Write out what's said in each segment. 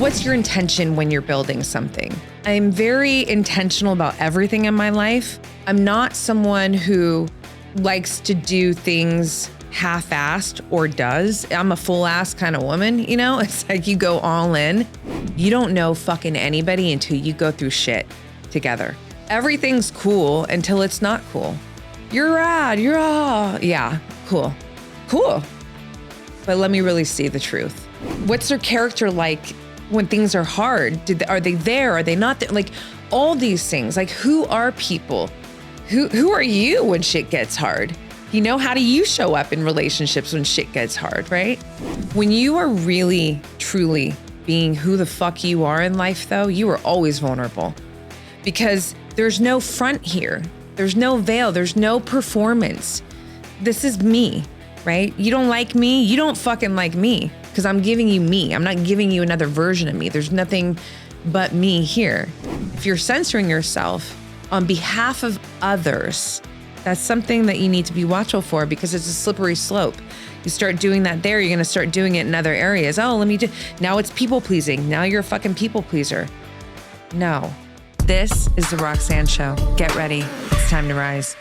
What's your intention when you're building something? I'm very intentional about everything in my life. I'm not someone who likes to do things half-assed or does. I'm a full-ass kind of woman, you know? It's like you go all in. You don't know fucking anybody until you go through shit together. Everything's cool until it's not cool. You're rad, you're all, yeah, cool. But let me really see the truth. What's their character like when things are hard? Are they there? Are they not there? Like all these things, like who are people? Who are you when shit gets hard? You know, how do you show up in relationships when shit gets hard, right? When you are really, truly being who the fuck you are in life though, you are always vulnerable because there's no front here. There's no veil. There's no performance. This is me, right? You don't like me. You don't fucking like me because I'm giving you me. I'm not giving you another version of me. There's nothing but me here. If you're censoring yourself on behalf of others, that's something that you need to be watchful for because it's a slippery slope. You start doing that there, you're going to start doing it in other areas. Oh, now it's people pleasing. Now you're a fucking people pleaser. No. This is the Roxanne Show. Get ready. It's time to rise.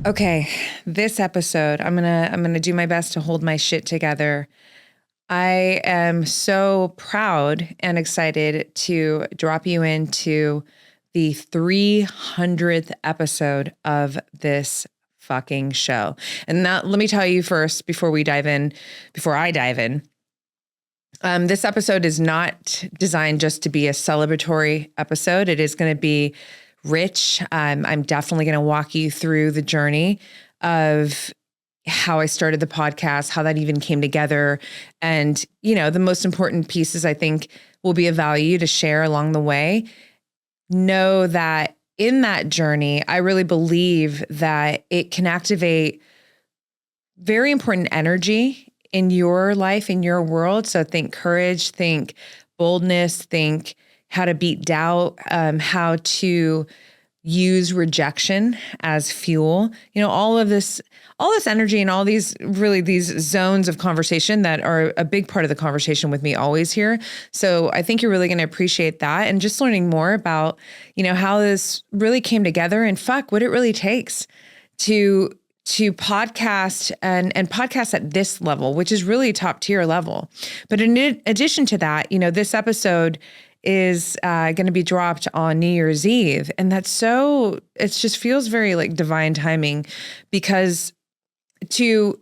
Okay, this episode, I'm gonna do my best to hold my shit together. I am so proud and excited to drop you into the 300th episode of this fucking show. And now, let me tell you first, before I dive in, this episode is not designed just to be a celebratory episode. It is going to be rich. I'm definitely going to walk you through the journey of how I started the podcast, how that even came together. And, you know, the most important pieces I think will be of value to share along the way. Know that in that journey, I really believe that it can activate very important energy in your life, in your world. So think courage, think boldness, think how to beat doubt, how to use rejection as fuel. You know, all this energy and all these zones of conversation that are a big part of the conversation with me always here. So I think you're really going to appreciate that and just learning more about, you know, how this really came together and what it really takes to podcast and podcast at this level, which is really top tier level. But in addition to that, you know, this episode is going to be dropped on New Year's Eve. And it just feels very like divine timing because to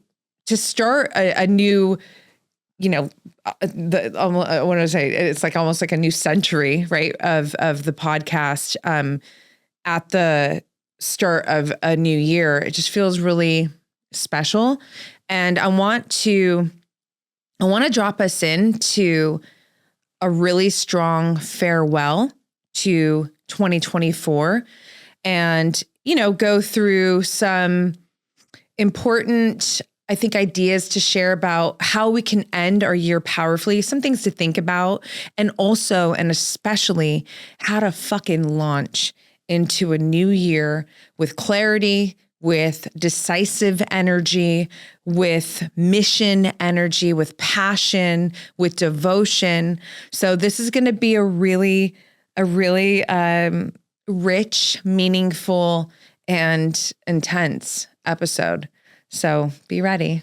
start a new, you know, I want to say it's like almost like a new century, right? Of the podcast at the start of a new year. It just feels really special. And I want to drop us into a really strong farewell to 2024 and, you know, go through some important, I think, ideas to share about how we can end our year powerfully, some things to think about, and also, and especially, how to fucking launch into a new year with clarity, with decisive energy, with mission energy, with passion, with devotion. So this is going to be a really rich, meaningful, and intense episode. So be ready.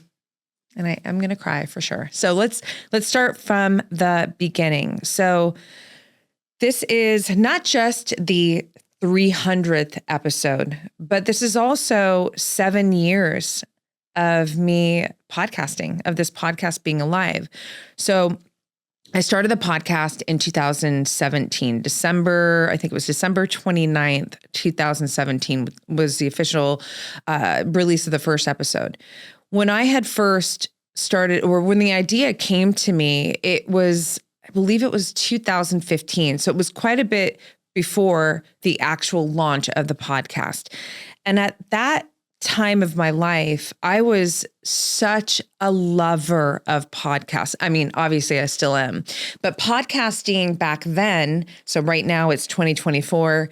And I'm going to cry for sure. So let's start from the beginning. So this is not just the 300th episode, but this is also 7 years of me podcasting, of this podcast being alive. So I started the podcast in 2017, I think it was December 29th, 2017 was the official release of the first episode. When I had first started, or when the idea came to me, I believe it was 2015. So it was quite a bit before the actual launch of the podcast. And at that time of my life, I was such a lover of podcasts. I mean, obviously I still am, but podcasting back then, so right now it's 2024,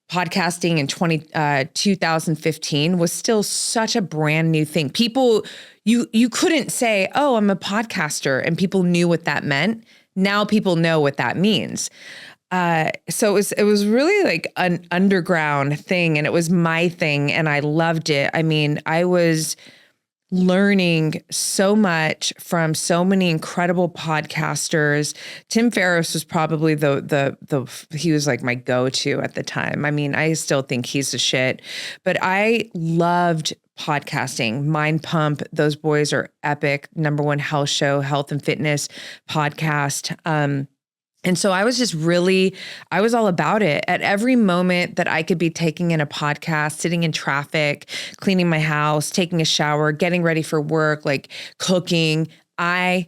podcasting in 2015 was still such a brand new thing. People, you couldn't say, oh, I'm a podcaster, and people knew what that meant. now people know what that means. So it was really like an underground thing, and it was my thing, and I loved it. I mean, I was learning so much from so many incredible podcasters. Tim Ferriss was probably he was like my go-to at the time. I mean, I still think he's the shit, but I loved podcasting. Mind Pump, those boys are epic. #1 health show, health and fitness podcast. And so I was all about it. At every moment that I could be taking in a podcast, sitting in traffic, cleaning my house, taking a shower, getting ready for work, like cooking, I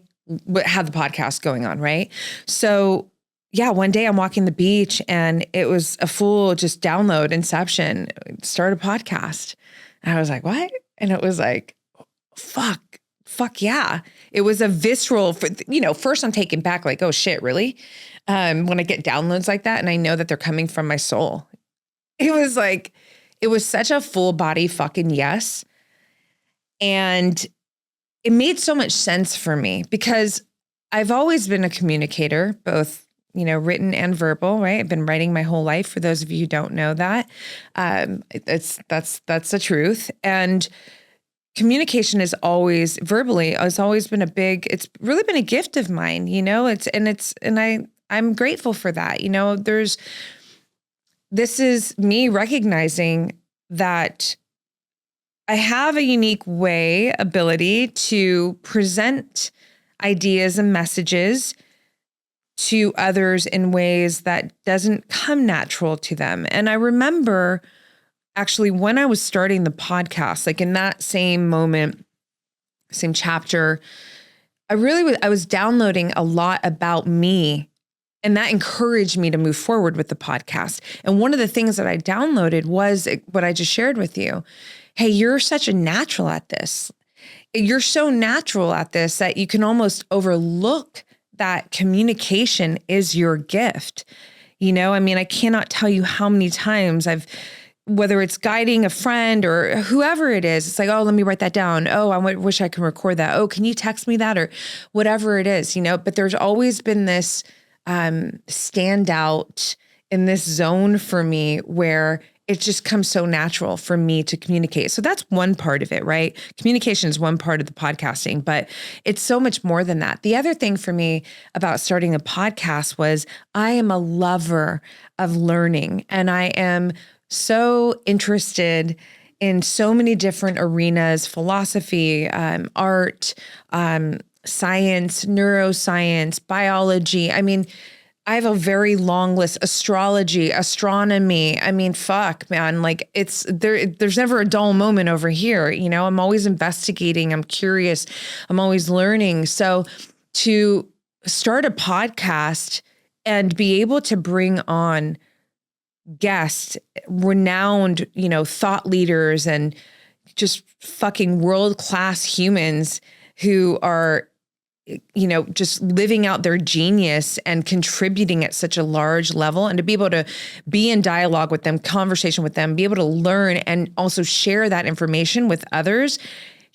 had the podcast going on, right? So yeah, one day I'm walking the beach and it was a full just download inception, start a podcast. And I was like, what? And it was like, fuck yeah. It was a visceral, first I'm taken back like, oh shit, really? When I get downloads like that and I know that they're coming from my soul. It was such a full body fucking yes. And it made so much sense for me because I've always been a communicator, both, written and verbal, right? I've been writing my whole life. For those of you who don't know that, that's the truth. And communication is always verbally has always been it's really been a gift of mine, I'm grateful for that. This is me recognizing that I have a unique ability to present ideas and messages to others in ways that doesn't come natural to them. And I remember actually when I was starting the podcast, like in that same moment, same chapter, I was downloading a lot about me, and that encouraged me to move forward with the podcast. And one of the things that I downloaded was what I just shared with you. Hey, you're such a natural at this. You're so natural at this that you can almost overlook that communication is your gift. I cannot tell you how many times whether it's guiding a friend or whoever it is, it's like, oh, let me write that down. Oh, I wish I could record that. Oh, can you text me that? Or whatever it is, but there's always been this standout in this zone for me where it just comes so natural for me to communicate. So that's one part of it, right? Communication is one part of the podcasting, but it's so much more than that. The other thing for me about starting a podcast was I am a lover of learning, and I am so interested in so many different arenas: philosophy, art, science, neuroscience, biology. I mean, I have a very long list: astrology, astronomy. I mean, fuck, man, like there's never a dull moment over here. I'm always investigating. I'm curious. I'm always learning. So to start a podcast and be able to bring on guests, renowned, thought leaders and just fucking world-class humans who are, just living out their genius and contributing at such a large level, and to be able to be in dialogue with them, conversation with them, be able to learn and also share that information with others.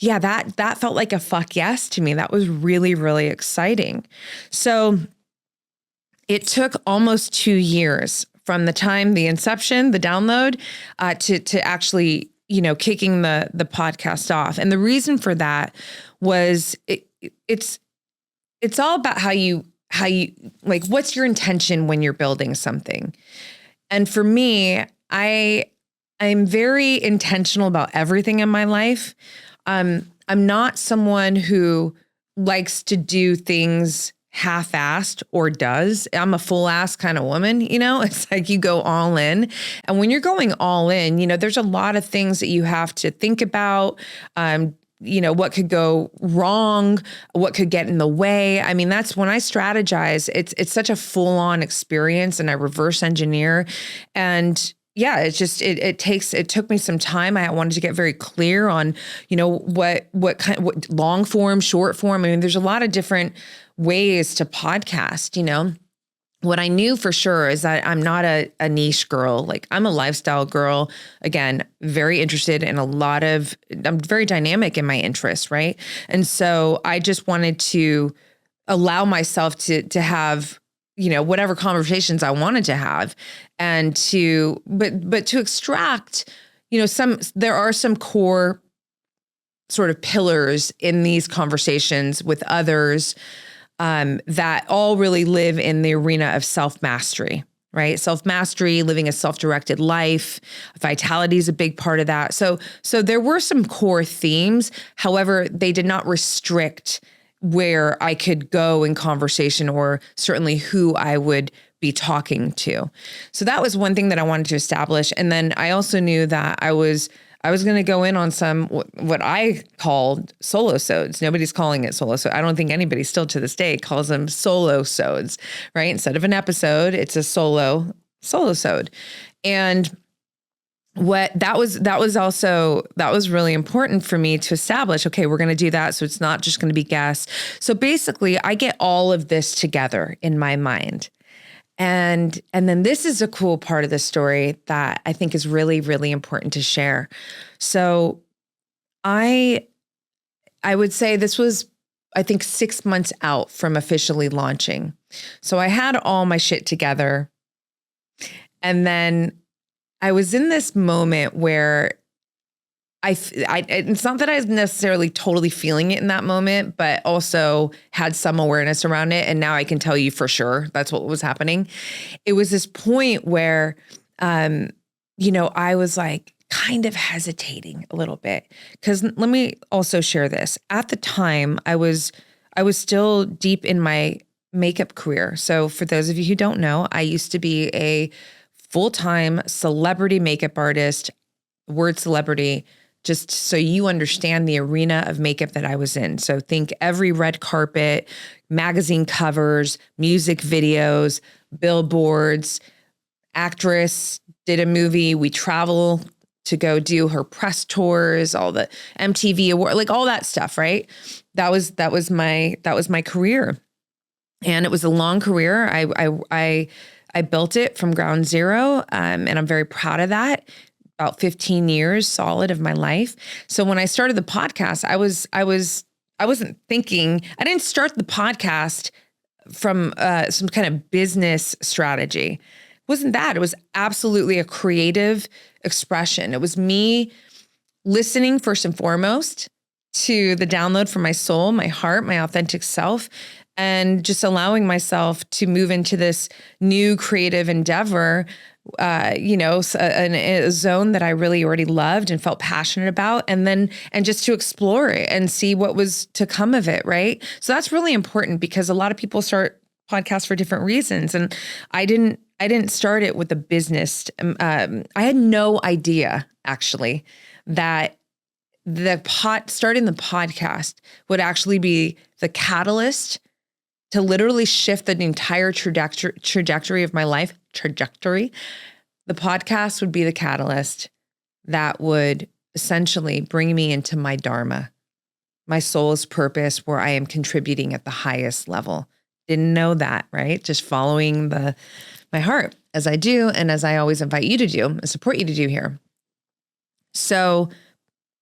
Yeah, that felt like a fuck yes to me. That was really, really exciting. So it took almost 2 years from the time, the inception, the download, to actually, kicking the podcast off. And the reason for that was it's all about how you like, what's your intention when you're building something? And for me, I'm very intentional about everything in my life. I'm not someone who likes to do things half-assed or does. I'm a full-ass kind of woman, it's like you go all in. And when you're going all in, there's a lot of things that you have to think about, what could go wrong, what could get in the way. I mean, that's when I strategize, it's such a full-on experience, and I reverse engineer. And yeah, it took me some time. I wanted to get very clear on, what long form, short form. I mean, there's a lot of different ways to podcast, What I knew for sure is that I'm not a niche girl. Like, I'm a lifestyle girl. Again, very interested in I'm very dynamic in my interests, right? And so I just wanted to allow myself to have, whatever conversations I wanted to have, and but to extract, there are some core sort of pillars in these conversations with others, that all really live in the arena of self-mastery, right? Self-mastery, living a self-directed life. Vitality is a big part of that. So there were some core themes. However, they did not restrict where I could go in conversation, or certainly who I would be talking to. So that was one thing that I wanted to establish. And then I also knew that I was going to go in on some, what I called solo-sodes. Nobody's calling it solo-sode. I don't think anybody still to this day calls them solo-sodes, right? Instead of an episode, it's a solo-sode. And that was really important for me to establish, okay, we're going to do that. So it's not just going to be guests. So basically I get all of this together in my mind. And then this is a cool part of the story that I think is really, really important to share. So I would say this was, I think, 6 months out from officially launching. So I had all my shit together. And then I was in this moment where it's not that I was necessarily totally feeling it in that moment, but also had some awareness around it. And now I can tell you for sure that's what was happening. It was this point where, I was like kind of hesitating a little bit, because let me also share this. At the time, I was still deep in my makeup career. So for those of you who don't know, I used to be a full-time celebrity makeup artist, word celebrity, just so you understand the arena of makeup that I was in. So think every red carpet, magazine covers, music videos, billboards, actress, did a movie. We travel to go do her press tours, all the MTV award, like all that stuff, right? That was my career. And it was a long career. I built it from ground zero. And I'm very proud of that. About 15 years solid of my life. So when I started the podcast, I wasn't thinking, I didn't start the podcast from some kind of business strategy. It wasn't that. It was absolutely a creative expression. It was me listening first and foremost to the download from my soul, my heart, my authentic self, and just allowing myself to move into this new creative endeavor, a zone that I really already loved and felt passionate about, and just to explore it and see what was to come of it. Right. So that's really important, because a lot of people start podcasts for different reasons. And I didn't start it with a business. I had no idea actually that starting the podcast would actually be the catalyst to literally shift the entire trajectory of my life. The podcast would be the catalyst that would essentially bring me into my dharma, my soul's purpose, where I am contributing at the highest level. Didn't know that, right? Just following my heart, as I do, and as I always invite you to do, and support you to do here. So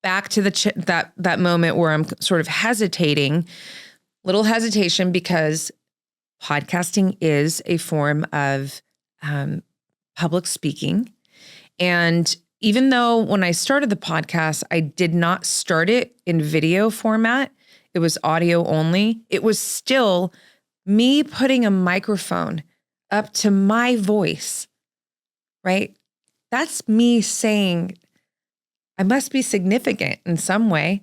back to that moment where I'm sort of little hesitation, because podcasting is a form of public speaking. And even though when I started the podcast, I did not start it in video format, it was audio only, it was still me putting a microphone up to my voice, right? That's me saying I must be significant in some way,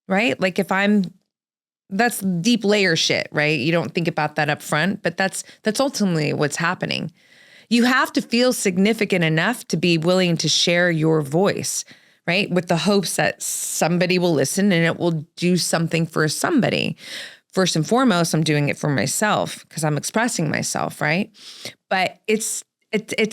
right? Like that's deep layer shit, right? You don't think about that up front, but that's ultimately what's happening. You have to feel significant enough to be willing to share your voice, right? With the hopes that somebody will listen and it will do something for somebody. First and foremost, I'm doing it for myself because I'm expressing myself, right? But it's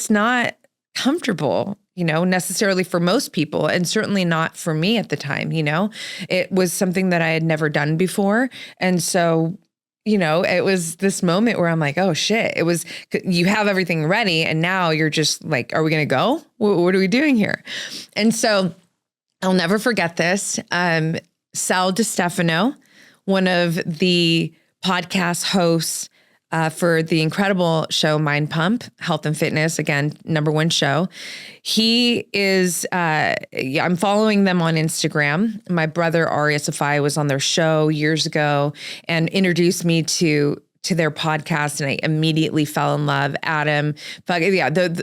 not comfortable, necessarily for most people, and certainly not for me at the time. It was something that I had never done before. And so, it was this moment where I'm like, oh shit, you have everything ready. And now you're just like, are we going to go? What are we doing here? And so I'll never forget this. Sal DiStefano, one of the podcast hosts for the incredible show Mind Pump, Health and Fitness, again, #1 show. He is, I'm following them on Instagram. My brother, Saffaie, was on their show years ago and introduced me to their podcast, and I immediately fell in love. Adam,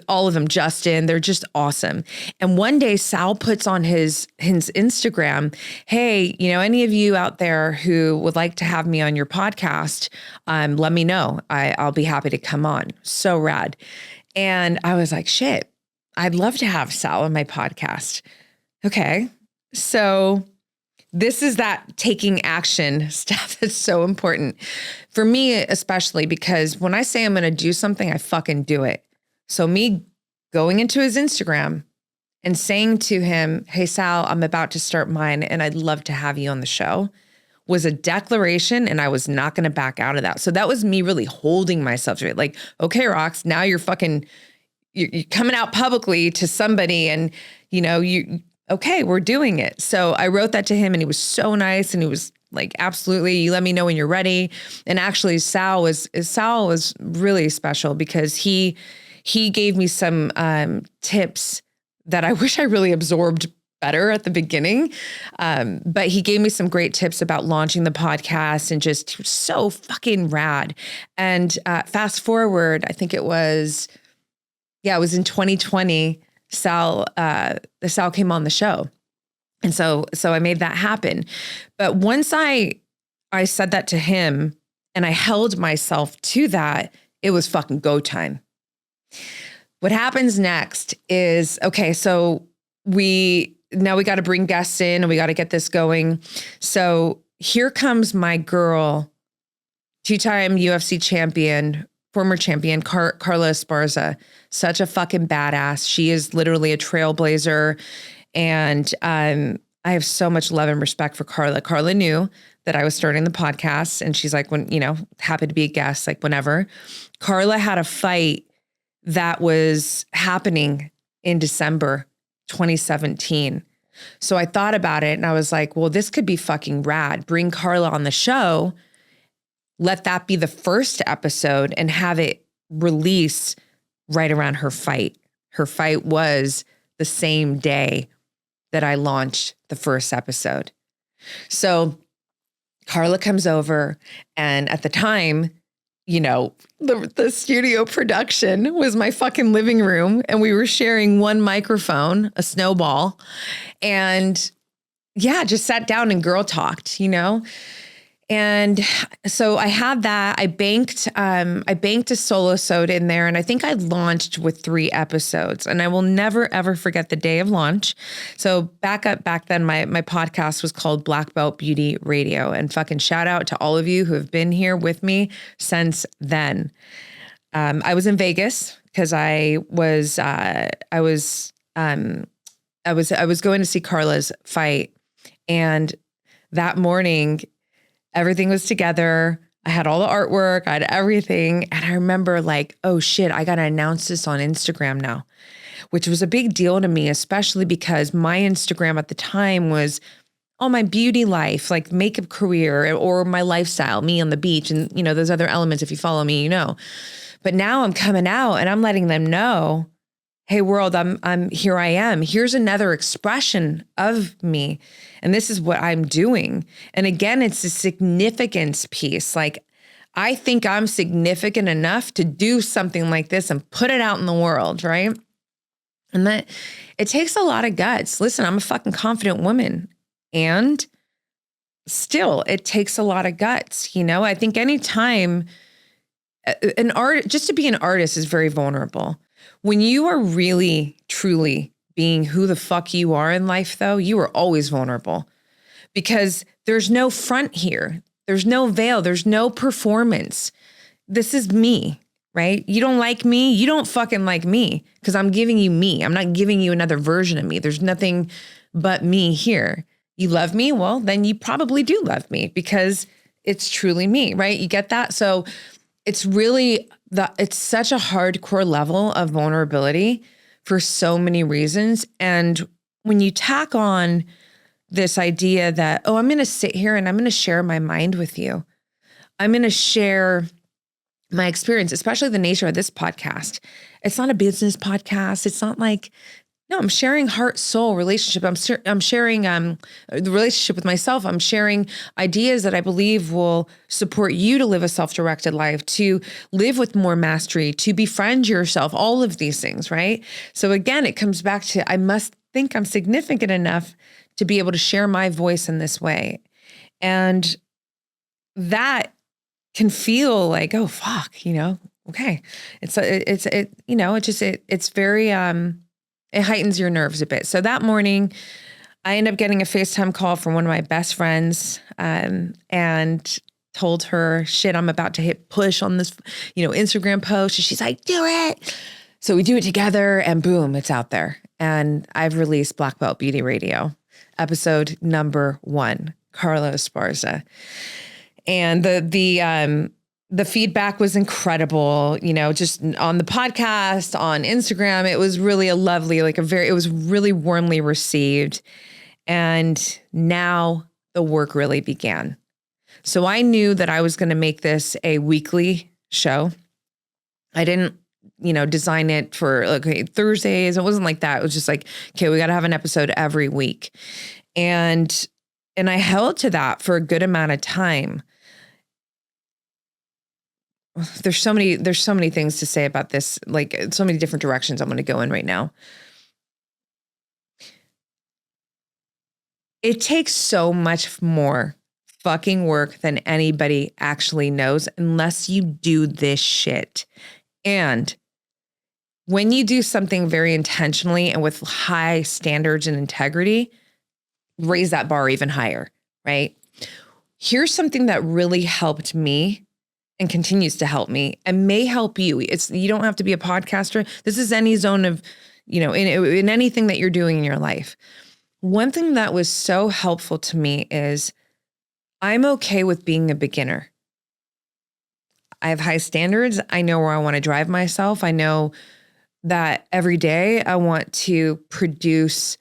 all of them, Justin, they're just awesome. And one day Sal puts on his Instagram, hey, any of you out there who would like to have me on your podcast, let me know. I'll be happy to come on. So rad. And I was like, shit, I'd love to have Sal on my podcast. Okay. So this is that taking action stuff that's so important for me, especially because when I say I'm going to do something, I fucking do it. So me going into his Instagram and saying to him, hey, Sal, I'm about to start mine and I'd love to have you on the show was a declaration, and I was not going to back out of that. So that was me really holding myself to it. Like, okay, Rox, now you're coming out publicly to somebody and, okay, we're doing it. So I wrote that to him and he was so nice. And he was like, absolutely, you let me know when you're ready. And actually Sal was really special because he gave me some tips that I wish I really absorbed better at the beginning. But he gave me some great tips about launching the podcast and just so fucking rad. And fast forward, I think it was in 2020, Sal came on the show. And so I made that happen. But once I said that to him and I held myself to that, it was fucking go time. What happens next is, okay, so we got to bring guests in and we got to get this going. So here comes my girl, 2-time UFC champion, former champion, Carla Esparza, such a fucking badass. She is literally a trailblazer. And I have so much love and respect for Carla. Carla knew that I was starting the podcast and she's like, happy to be a guest, like whenever. Carla had a fight that was happening in December 2017. So I thought about it and I was like, well, this could be fucking rad. Bring Carla on the show. Let that be the first episode and have it release right around her fight. Her fight was the same day that I launched the first episode. So Carla comes over, and at the time, the studio production was my fucking living room, and we were sharing one microphone, a snowball, and just sat down and girl talked, And so I had that. I banked a solo sode in there, and I think I launched with 3 episodes. And I will never ever forget the day of launch. So back then, my podcast was called Black Belt Beauty Radio, and fucking shout out to all of you who have been here with me since then. I was in Vegas because I was going to see Carla's fight, and that morning, everything was together. I had all the artwork, I had everything. And I remember like, oh shit, I got to announce this on Instagram now, which was a big deal to me, especially because my Instagram at the time was all my beauty life, like makeup career or my lifestyle, me on the beach and, those other elements. If you follow me, But now I'm coming out and I'm letting them know, hey world, I'm here I am. Here's another expression of me. And this is what I'm doing. And again, it's a significance piece. Like, I think I'm significant enough to do something like this and put it out in the world, right? And that it takes a lot of guts. Listen, I'm a fucking confident woman. And still, it takes a lot of guts. I think anytime just to be an artist is very vulnerable. When you are really, truly being who the fuck you are in life, though, you are always vulnerable because there's no front here. There's no veil. There's no performance. This is me, right? You don't like me. You don't fucking like me because I'm giving you me. I'm not giving you another version of me. There's nothing but me here. You love me? Well, then you probably do love me because it's truly me, right? You get that? So it's really it's such a hardcore level of vulnerability for so many reasons. And when you tack on this idea that, oh, I'm going to sit here and I'm going to share my mind with you. I'm going to share my experience, especially the nature of this podcast. It's not a business podcast. It's not like, no, I'm sharing heart, soul, relationship. I'm sharing the relationship with myself. I'm sharing ideas that I believe will support you to live a self-directed life, to live with more mastery, to befriend yourself, all of these things, right? So again, it comes back to, I must think I'm significant enough to be able to share my voice in this way. And that can feel like, oh, fuck, okay. It's very, it heightens your nerves a bit. So that morning I ended up getting a FaceTime call from one of my best friends, and told her, shit, I'm about to hit push on this, Instagram post. And she's like, do it. So we do it together and boom, it's out there. And I've released Black Belt Beauty Radio, episode number 1, Carlos Esparza. And the feedback was incredible, just on the podcast, on Instagram. It was really it was really warmly received. And now the work really began. So I knew that I was going to make this a weekly show. I didn't, design it for Thursdays. It wasn't like that. It was just like, okay, we got to have an episode every week. And I held to that for a good amount of time. There's so many things to say about this, like so many different directions I'm going to go in right now. It takes so much more fucking work than anybody actually knows unless you do this shit. And when you do something very intentionally and with high standards and integrity, raise that bar even higher, right? Here's something that really helped me and continues to help me and may help you. You don't have to be a podcaster. This is any zone of, in anything that you're doing in your life. One thing that was so helpful to me is I'm okay with being a beginner. I have high standards. I know where I want to drive myself. I know that every day I want to produce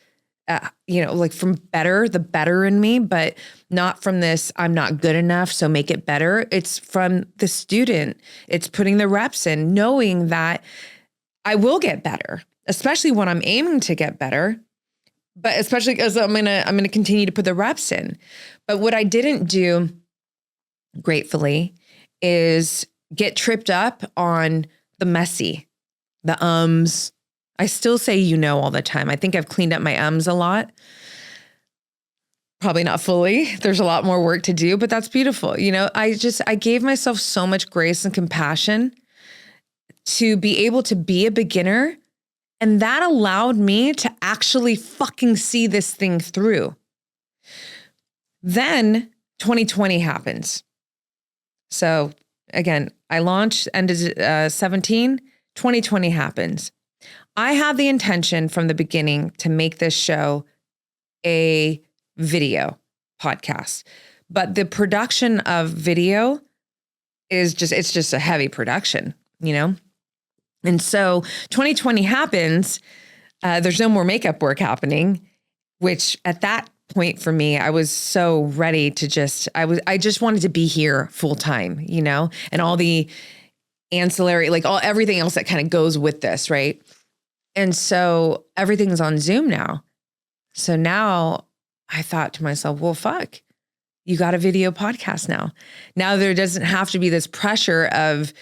from the better in me, but not from this, I'm not good enough, so make it better. It's from the student. It's putting the reps in, knowing that I will get better, especially when I'm aiming to get better, but especially because I'm going to continue to put the reps in. But what I didn't do, gratefully, is get tripped up on the messy, the ums. I still say all the time. I think I've cleaned up my ums a lot. Probably not fully. There's a lot more work to do, but that's beautiful. I gave myself so much grace and compassion to be able to be a beginner. And that allowed me to actually fucking see this thing through. Then 2020 happens. So again, I launched end of 17, 2020 happens. I had the intention from the beginning to make this show a video podcast, but the production of video it's just a heavy production, And so 2020 happens. There's no more makeup work happening, which at that point for me, I was so ready to I just wanted to be here full time, and all the ancillary, everything else that kind of goes with this, right? And so everything's on Zoom now. So now I thought to myself, well, fuck, you got a video podcast now. Now there doesn't have to be this pressure of,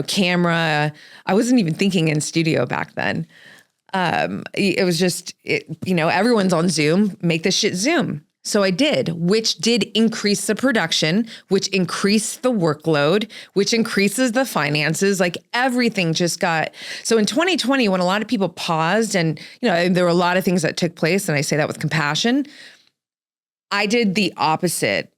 camera. I wasn't even thinking in studio back then. It was just, everyone's on Zoom, make this shit Zoom. So I did, which did increase the production, which increased the workload, which increases the finances, everything just got. So in 2020, when a lot of people paused and, there were a lot of things that took place, and I say that with compassion, I did the opposite.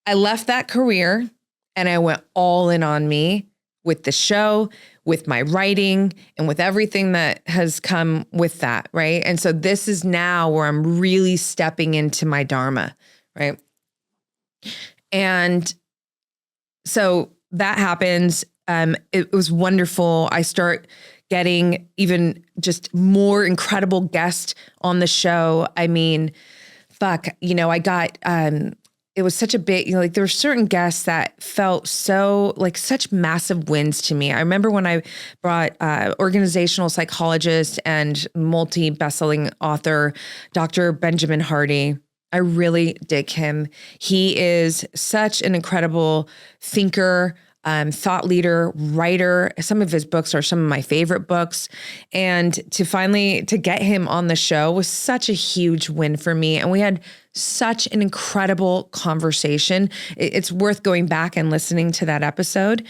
I left that career and I went all in on me with the show, with my writing, and with everything that has come with that, right? And so this is now where I'm really stepping into my dharma, right? And so that happens. It was wonderful. I start getting even just more incredible guests on the show. I mean, fuck, I got it was such a big, like there were certain guests that felt so like such massive wins to me. I remember when I brought organizational psychologist and multi-bestselling author, Dr. Benjamin Hardy. I really dig him. He is such an incredible thinker, thought leader, writer. Some of his books are some of my favorite books. And to get him on the show was such a huge win for me. And we had such an incredible conversation. It's worth going back and listening to that episode.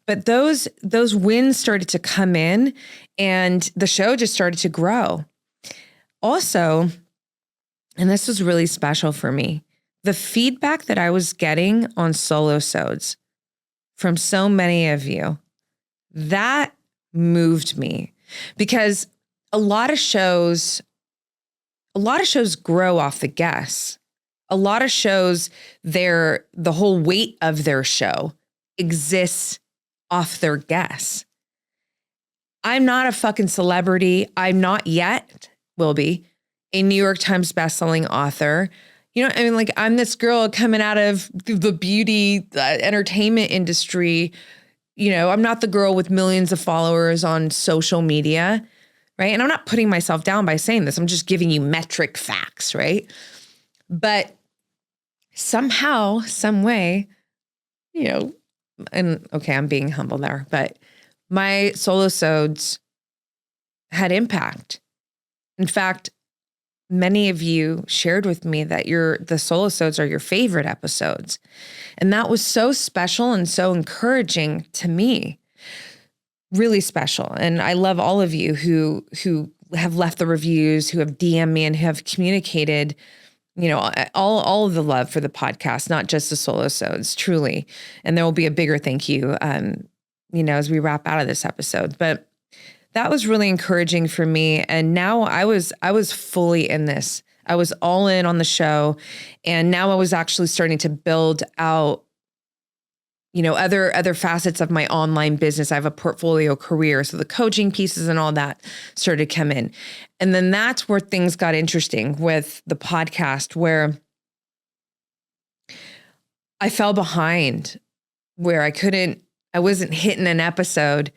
But those wins started to come in and the show just started to grow. Also, and this was really special for me, the feedback that I was getting on solo-sodes from so many of you, that moved me because a lot of shows grow off the guests. A lot of shows, the whole weight of their show exists off their guests. I'm not a fucking celebrity. I'm not yet, will be, a New York Times bestselling author. You know, I mean, like I'm this girl coming out of the beauty entertainment industry. You know, I'm not the girl with millions of followers on social media, right? And I'm not putting myself down by saying this. I'm just giving you metric facts, right? But somehow, some way, you know, and okay, I'm being humble there, but my solo-sodes had impact. In fact, many of you shared with me that the solo-sodes are your favorite episodes. And that was so special and so encouraging to me. Really special. And I love all of you who have left the reviews, who have DM'd me and have communicated, you know, all of the love for the podcast, not just the solo-sodes, truly. And there will be a bigger thank you, you know, as we wrap out of this episode. But that was really encouraging for me. And now I was fully in this. I was all in on the show. And now I was actually starting to build out, you know, other facets of my online business. I have a portfolio career. So the coaching pieces and all that started to come in. And then that's where things got interesting with the podcast, where I fell behind, where I wasn't hitting an episode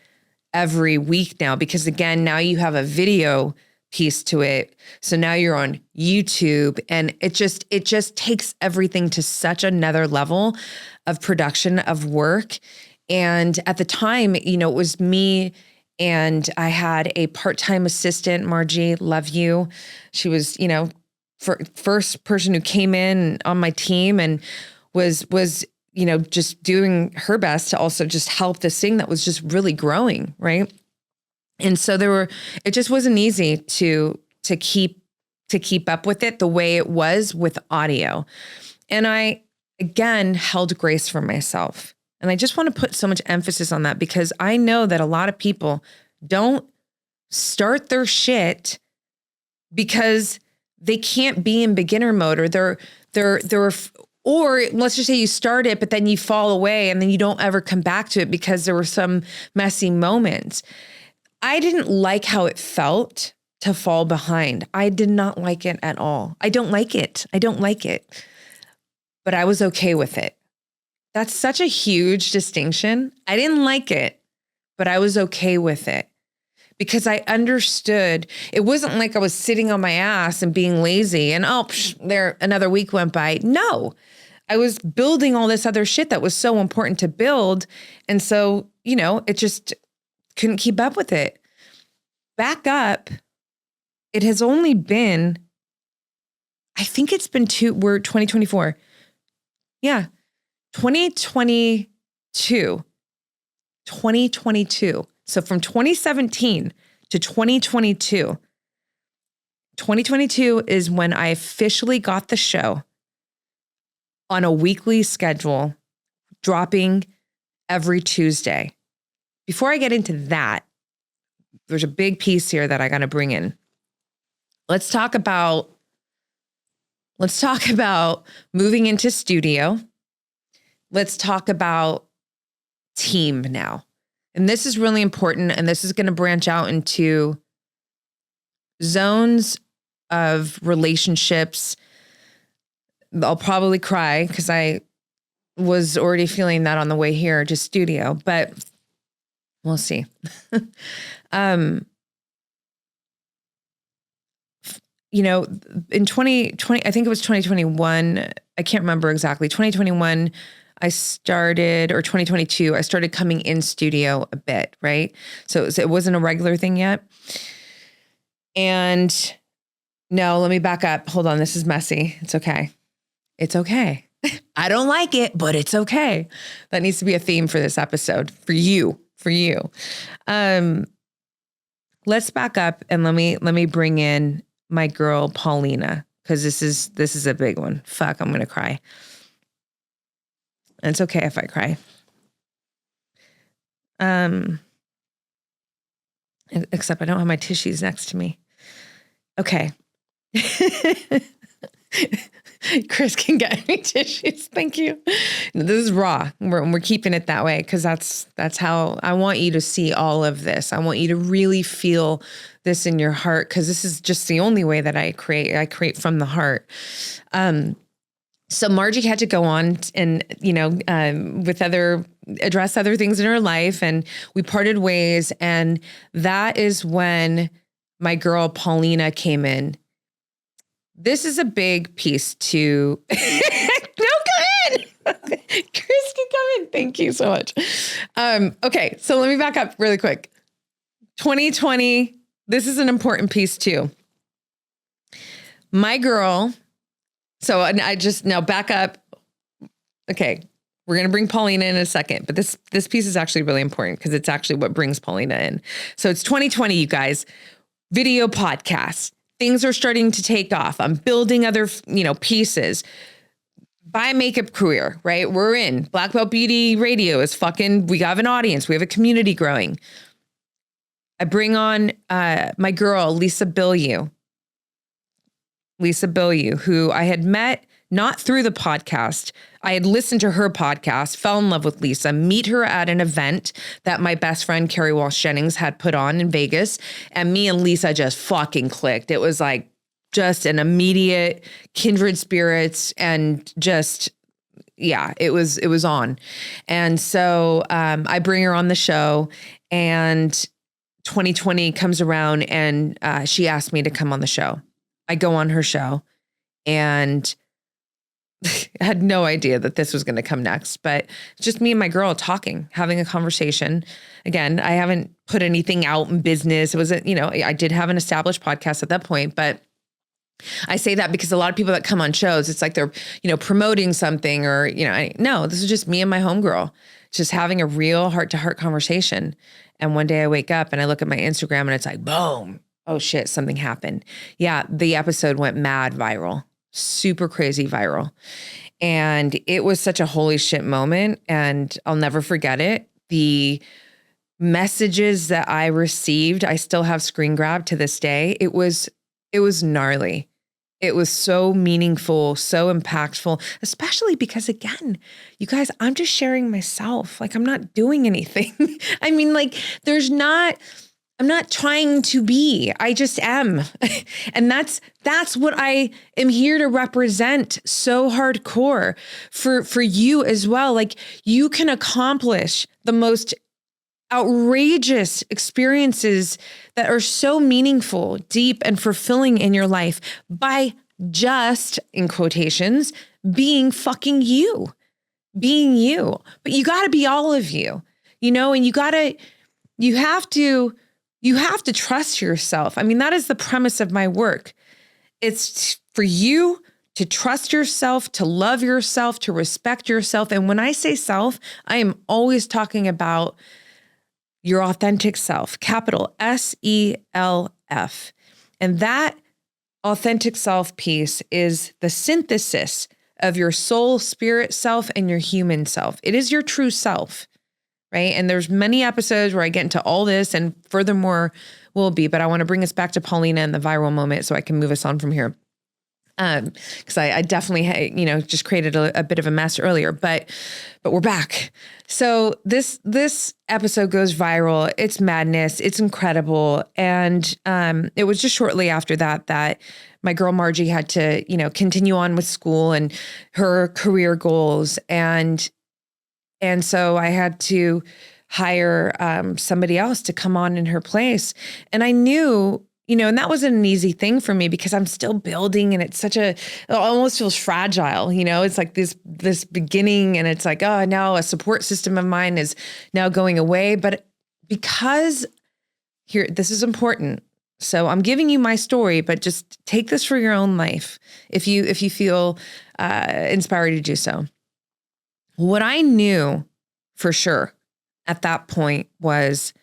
every week now, because again, now you have a video piece to it. So now you're on YouTube and it just takes everything to such another level of production of work. And at the time, you know, it was me and I had a part-time assistant, Margie, love you. She was, you know, first person who came in on my team and was, you know, just doing her best to also just help this thing that was just really growing, right? And so it just wasn't easy to keep up with it the way it was with audio. And I, again, held grace for myself. And I just want to put so much emphasis on that because I know that a lot of people don't start their shit because they can't be in beginner mode, or let's just say you start it, but then you fall away and then you don't ever come back to it because there were some messy moments. I didn't like how it felt to fall behind. I did not like it at all. I don't like it. But I was okay with it. That's such a huge distinction. I didn't like it, but I was okay with it because I understood it wasn't like I was sitting on my ass and being lazy and there another week went by. No, I was building all this other shit that was so important to build. And so, you know, it just couldn't keep up with it. Back up. It has only been, I think it's been we're 2024. Yeah. 2022. So from 2017 to 2022, 2022 is when I officially got the show on a weekly schedule, dropping every Tuesday. Before I get into that, there's a big piece here that I got to bring in. Let's talk about moving into studio. Let's talk about team now. And this is really important. And this is going to branch out into zones of relationships I'll probably cry because I was already feeling that on the way here to studio, but we'll see. In 2020, I think it was 2021. I can't remember exactly. 2021, I started, or 2022, I started coming in studio a bit, right? So it wasn't a regular thing yet. And no, let me back up. Hold on. This is messy. It's okay. It's okay. I don't like it, but it's okay. That needs to be a theme for this episode for you. Let's back up and let me bring in my girl, Paulina, because this is a big one. Fuck, I'm going to cry. And it's okay if I cry. Except I don't have my tissues next to me. Okay. Chris can get me tissues. Thank you. This is raw. We're keeping it that way because that's how I want you to see all of this. I want you to really feel this in your heart because this is just the only way that I create. I create from the heart. So Margie had to go on and, address other things in her life, and we parted ways. And that is when my girl Paulina came in. This is a big piece to, no, come in. Chris can come in. Thank you so much. Okay. So let me back up really quick. 2020, this is an important piece too. My girl. So I just now back up. Okay. We're going to bring Paulina in a second, but this piece is actually really important because it's actually what brings Paulina in. So it's 2020, you guys, video podcasts. Things are starting to take off. I'm building other, pieces. Buy makeup career, right? We're in. Black Belt Beauty Radio is we have an audience. We have a community growing. I bring on my girl, Lisa Bilyeu, who I had met not through the podcast. I had listened to her podcast, fell in love with Lisa, meet her at an event that my best friend, Carrie Walsh Jennings, had put on in Vegas. And me and Lisa just fucking clicked. It was like just an immediate kindred spirits and just, yeah, it was on. And so I bring her on the show, and 2020 comes around and she asked me to come on the show. I go on her show, and I had no idea that this was going to come next, but it's just me and my girl talking, having a conversation. Again, I haven't put anything out in business. It wasn't, I did have an established podcast at that point, but I say that because a lot of people that come on shows, it's like they're, promoting something or, no, this is just me and my homegirl, just having a real heart-to-heart conversation. And one day I wake up and I look at my Instagram and it's like, boom. Oh shit, something happened. Yeah, the episode went mad viral. Super crazy viral. And it was such a holy shit moment, and I'll never forget it. The messages that I received, I still have screen grabbed to this day. It was gnarly. It was so meaningful, so impactful, especially because, again, you guys, I'm just sharing myself. Like, I'm not doing anything. I mean, like, I'm not trying to be, I just am. And that's what I am here to represent so hardcore for you as well. Like, you can accomplish the most outrageous experiences that are so meaningful, deep, and fulfilling in your life by just, in quotations, being fucking you, being you. But you got to be all of you, and you have to trust yourself. I mean, that is the premise of my work. It's for you to trust yourself, to love yourself, to respect yourself. And when I say self, I am always talking about your authentic self, capital SELF. And that authentic self piece is the synthesis of your soul, spirit self, and your human self. It is your true self. Right. And there's many episodes where I get into all this, and furthermore will be, but I want to bring us back to Paulina and the viral moment so I can move us on from here. Cause I definitely, just created a bit of a mess earlier, but we're back. So this episode goes viral. It's madness. It's incredible. And, it was just shortly after that my girl Margie had to, continue on with school and her career goals. And so I had to hire, somebody else to come on in her place. And I knew, and that wasn't an easy thing for me because I'm still building and it almost feels fragile. It's like this beginning and it's like, oh, now a support system of mine is now going away. But because this is important. So I'm giving you my story, but just take this for your own life. If you feel inspired to do so. What I knew for sure at that point was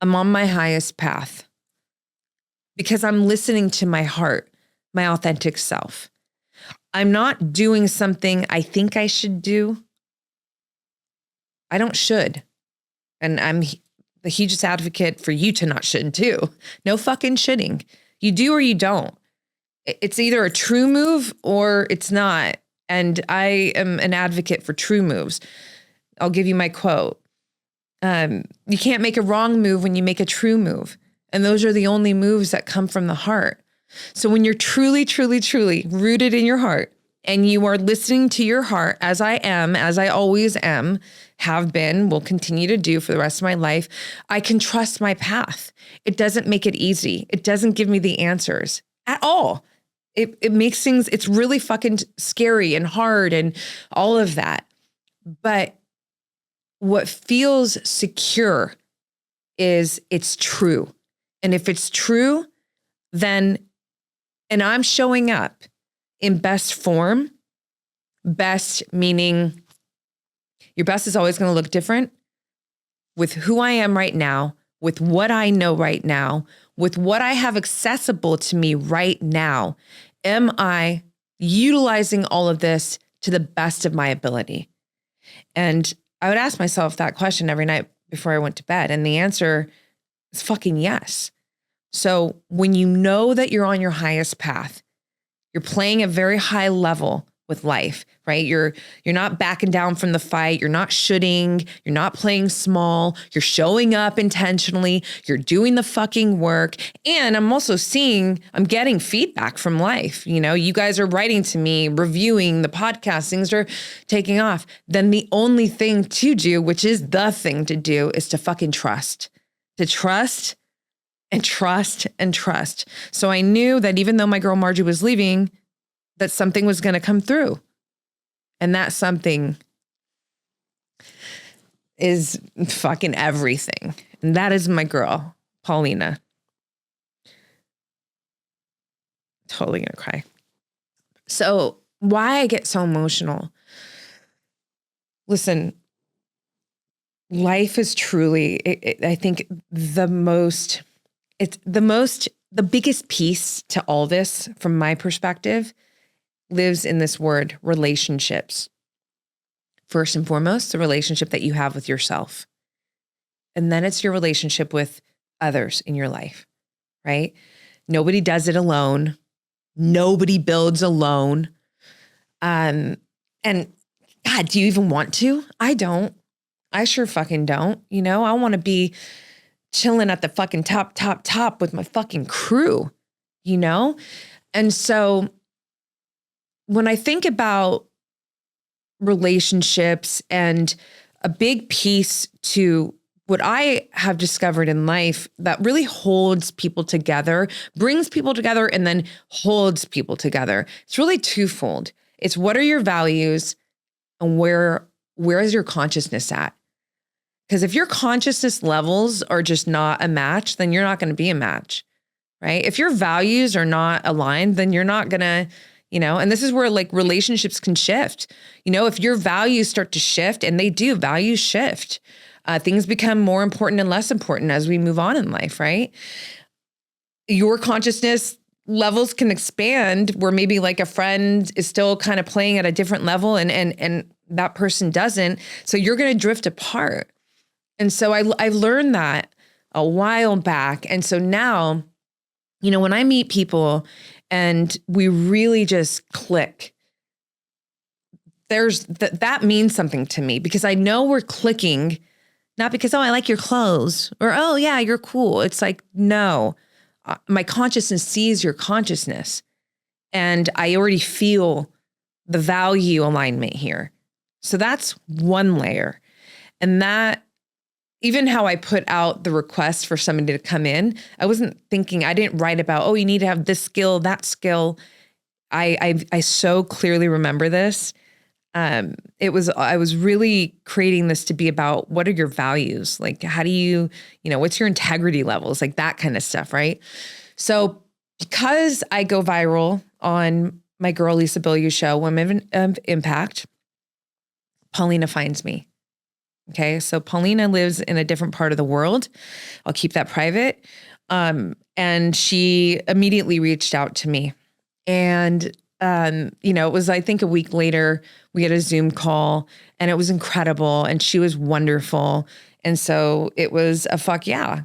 I'm on my highest path. Because I'm listening to my heart, my authentic self. I'm not doing something I think I should do. I don't should. And I'm the hugest advocate for you to not should too. No fucking shoulding. You do or you don't. It's either a true move or it's not. And I am an advocate for true moves. I'll give you my quote. You can't make a wrong move when you make a true move. And those are the only moves that come from the heart. So when you're truly, truly, truly rooted in your heart and you are listening to your heart as I am, as I always am, have been, will continue to do for the rest of my life, I can trust my path. It doesn't make it easy. It doesn't give me the answers at all. It makes things, it's really fucking scary and hard and all of that. But what feels secure is it's true. And if it's true, then, and I'm showing up in best form, best meaning your best is always going to look different with who I am right now, with what I know right now, with what I have accessible to me right now. Am I utilizing all of this to the best of my ability? And I would ask myself that question every night before I went to bed. And the answer is fucking yes. So when you know that you're on your highest path, you're playing a very high level with life, right? You're not backing down from the fight. You're not shooting. You're not playing small. You're showing up intentionally. You're doing the fucking work. And I'm getting feedback from life. You guys are writing to me, reviewing the podcast, things are taking off. Then the only thing to do, which is the thing to do, is to fucking trust. To trust and trust and trust. So I knew that even though my girl Margie was leaving, that something was going to come through. And that something is fucking everything. And that is my girl, Paulina. Totally going to cry. So why I get so emotional? Listen, life is truly, I think the biggest piece to all this from my perspective lives in this word, relationships. First and foremost, the relationship that you have with yourself. And then it's your relationship with others in your life, right? Nobody does it alone. Nobody builds alone. And God, do you even want to? I don't. I sure fucking don't. I want to be chilling at the fucking top with my fucking crew, And so when I think about relationships and a big piece to what I have discovered in life that really holds people together, brings people together, and then holds people together. It's really twofold. It's what are your values and where is your consciousness at? Because if your consciousness levels are just not a match, then you're not going to be a match, right? If your values are not aligned, then you're not going to, and this is where like relationships can shift. If your values start to shift, and they do, values shift. Things become more important and less important as we move on in life, right? Your consciousness levels can expand where maybe like a friend is still kind of playing at a different level and that person doesn't. So you're going to drift apart. And so I learned that a while back. And so now, when I meet people and we really just click. That means something to me because I know we're clicking, not because, oh, I like your clothes or, oh yeah, you're cool. It's like, no, my consciousness sees your consciousness and I already feel the value alignment here. So that's one layer. And that, even how I put out the request for somebody to come in, I wasn't thinking, I didn't write about, oh, you need to have this skill, that skill. I so clearly remember this. I was really creating this to be about what are your values? Like, how do you, what's your integrity levels? Like that kind of stuff. Right. So because I go viral on my girl, Lisa Bilyeu show, Women of Impact, Paulina finds me. Okay. So Paulina lives in a different part of the world. I'll keep that private. And she immediately reached out to me and, it was, I think a week later, we had a Zoom call and it was incredible and she was wonderful. And so it was a fuck yeah.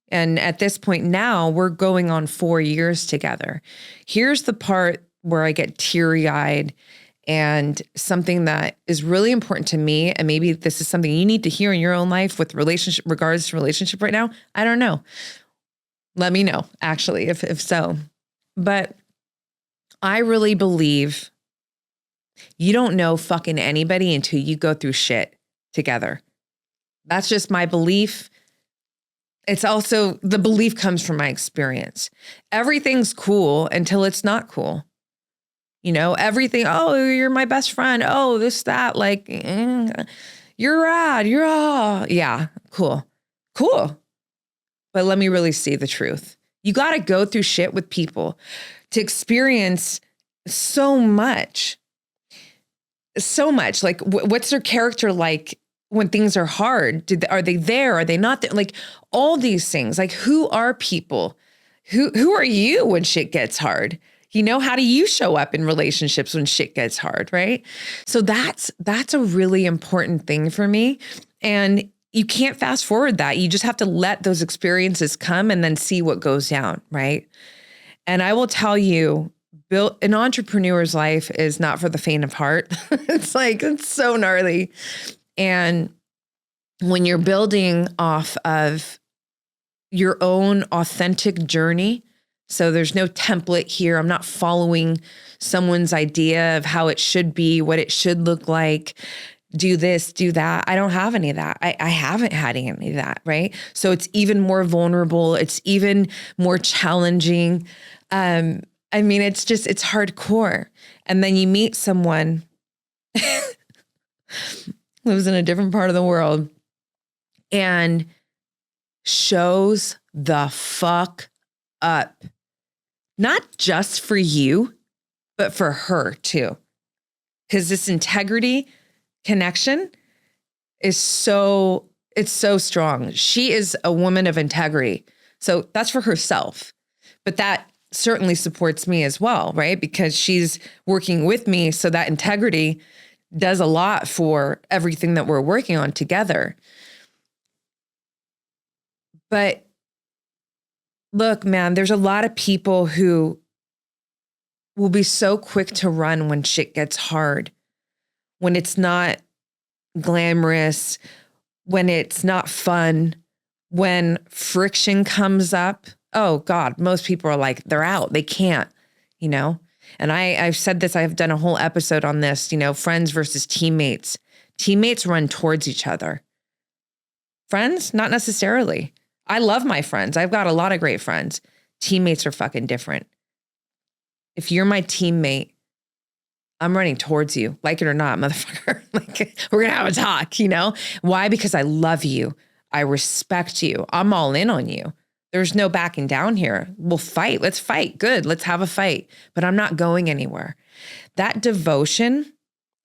And at this point now we're going on 4 years together. Here's the part where I get teary-eyed and something that is really important to me. And maybe this is something you need to hear in your own life with regards to relationship right now. I don't know. Let me know actually, if so, but I really believe you don't know fucking anybody until you go through shit together. That's just my belief. It's also, the belief comes from my experience. Everything's cool until it's not cool. Everything, oh, you're my best friend. Oh, this, that, like, you're rad. You're, yeah, cool. But let me really see the truth. You got to go through shit with people to experience so much. Like, what's their character like when things are hard? Are they there? Are they not there? Like all these things, like who are people? Who are you when shit gets hard? How do you show up in relationships when shit gets hard, right? So that's a really important thing for me. And you can't fast forward that. You just have to let those experiences come and then see what goes down, right? And I will tell you, an entrepreneur's life is not for the faint of heart. It's so gnarly. And when you're building off of your own authentic journey, so there's no template here. I'm not following someone's idea of how it should be, what it should look like, do this, do that. I don't have any of that. I haven't had any of that, right? So it's even more vulnerable. It's even more challenging. It's hardcore. And then you meet someone lives in a different part of the world and shows the fuck up. Not just for you, but for her too. Because this integrity connection is so strong. She is a woman of integrity. So that's for herself. But that certainly supports me as well, right? Because she's working with me. So that integrity does a lot for everything that we're working on together. But look, man, there's a lot of people who will be so quick to run when shit gets hard, when it's not glamorous, when it's not fun, when friction comes up. Oh God, most people are like, they're out. They can't, And I've said this, I've done a whole episode on this, friends versus teammates. Teammates run towards each other. Friends, not necessarily. I love my friends. I've got a lot of great friends. Teammates are fucking different. If you're my teammate, I'm running towards you, like it or not, motherfucker. Like, we're going to have a talk, Why? Because I love you. I respect you. I'm all in on you. There's no backing down here. We'll fight. Let's fight. Good. Let's have a fight. But I'm not going anywhere. That devotion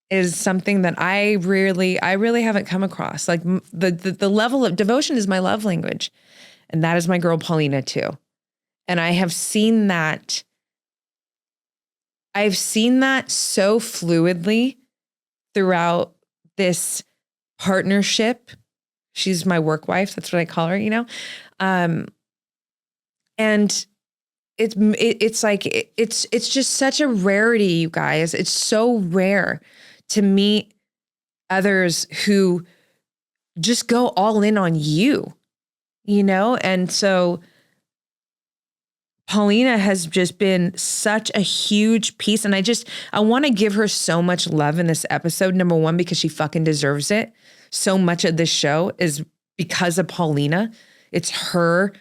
is something that I really haven't come across. Like the level of devotion is my love language. And that is my girl Paulina too. And I have seen that. I've seen that so fluidly throughout this partnership. She's my work wife. That's what I call her, And it's just such a rarity, you guys. It's so rare to meet others who just go all in on you, And so Paulina has just been such a huge piece. And I want to give her so much love in this episode. Number one, because she fucking deserves it. So much of this show is because of Paulina. It's her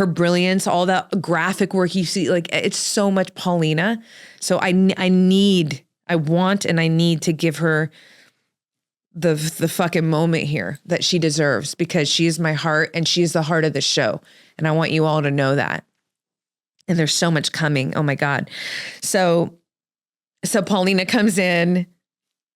brilliance, all that graphic work you see, like it's so much Paulina. So I want and I need to give her the fucking moment here that she deserves, because she is my heart and she is the heart of the show. And I want you all to know that. And there's so much coming. Oh my God. So Paulina comes in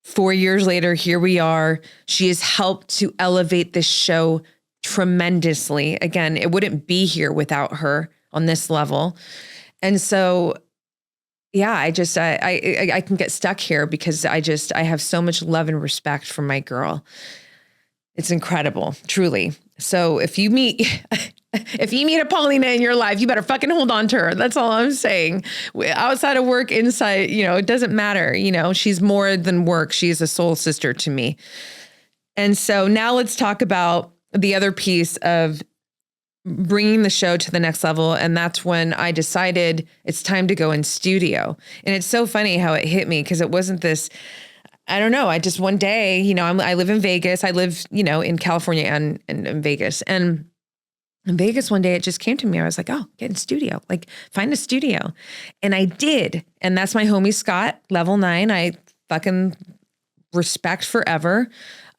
4 years later. Here we are. She has helped to elevate this show tremendously. Again, it wouldn't be here without her on this level. And so, yeah, I can get stuck here because I have so much love and respect for my girl. It's incredible, truly. So if you meet a Paulina in your life, you better fucking hold on to her. That's all I'm saying. Outside of work, inside, it doesn't matter. She's more than work. She's a soul sister to me. And so now let's talk about the other piece of bringing the show to the next level. And that's when I decided it's time to go in studio. And it's so funny how it hit me, because it wasn't this, I don't know. I just one day, I live in Vegas. I live, in California and in Vegas. And in Vegas one day, it just came to me. I was like, oh, get in studio, like find a studio. And I did. And that's my homie, Scott, level 9. I fucking respect forever.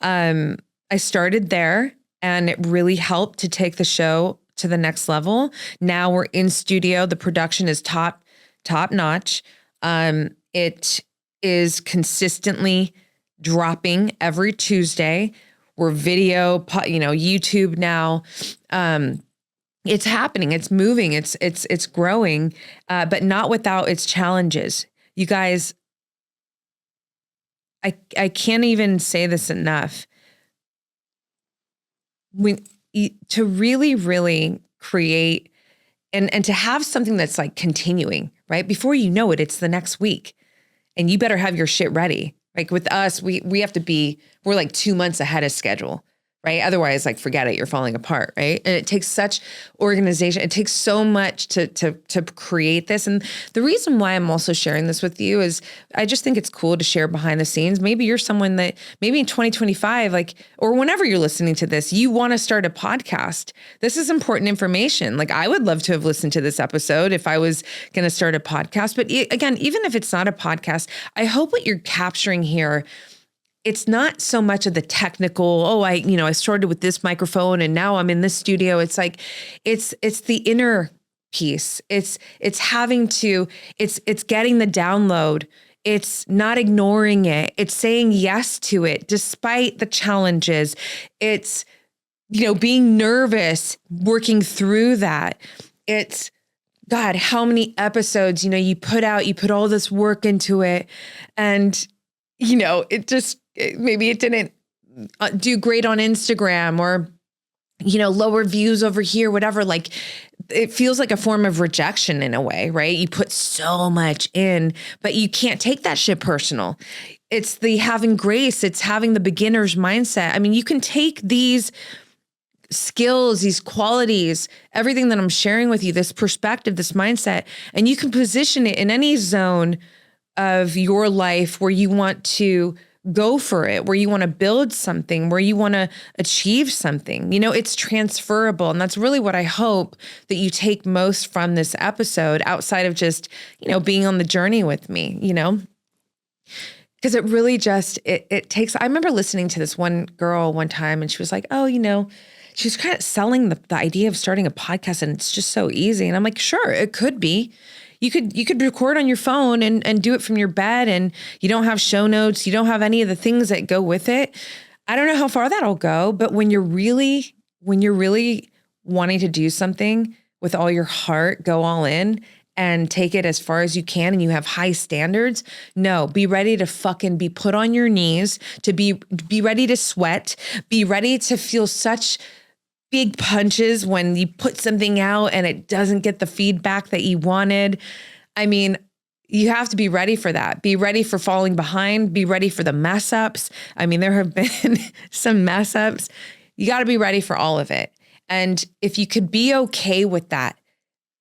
I started there and it really helped to take the show to the next level. Now we're in studio. The production is top notch. It is consistently dropping every Tuesday. We're video, YouTube now. It's happening. It's moving. It's growing, but not without its challenges. You guys, I can't even say this enough. To really, really create and to have something that's like continuing, right? Before you know it, it's the next week. And you better have your shit ready. Like with us, we have to we're like 2 months ahead of schedule, right? Otherwise, like forget it, you're falling apart, right? And it takes such organization. It takes so much to create this. And the reason why I'm also sharing this with you is I just think it's cool to share behind the scenes. Maybe you're someone that maybe in 2025, or whenever you're listening to this, you want to start a podcast. This is important information. Like I would love to have listened to this episode if I was going to start a podcast. But again, even if it's not a podcast, I hope what you're capturing here, it's not so much of the technical, I started with this microphone and now I'm in this studio. It's like, it's the inner piece. It's getting the download. It's not ignoring it. It's saying yes to it, despite the challenges. It's, being nervous, working through that. It's, God, how many episodes, you put all this work into it and, maybe it didn't do great on Instagram or, lower views over here, whatever. Like it feels like a form of rejection in a way, right? You put so much in, but you can't take that shit personal. It's the having grace. It's having the beginner's mindset. I mean, you can take these skills, these qualities, everything that I'm sharing with you, this perspective, this mindset, and you can position it in any zone of your life where you want to go for it, where you want to build something, where you want to achieve something. It's transferable. And that's really what I hope that you take most from this episode outside of just, being on the journey with me, because it really just, it takes, I remember listening to this one girl one time and she was like, oh, she was kind of selling the idea of starting a podcast and it's just so easy. And I'm like, sure, it could be. You could record on your phone and do it from your bed and you don't have show notes. You don't have any of the things that go with it. I don't know how far that'll go, but when you're really wanting to do something with all your heart, go all in and take it as far as you can and you have high standards, no, be ready to fucking be put on your knees, to be ready to sweat, be ready to feel big punches when you put something out and it doesn't get the feedback that you wanted. I mean, you have to be ready for that. Be ready for falling behind. Be ready for the mess ups. I mean, there have been some mess ups. You got to be ready for all of it. And if you could be okay with that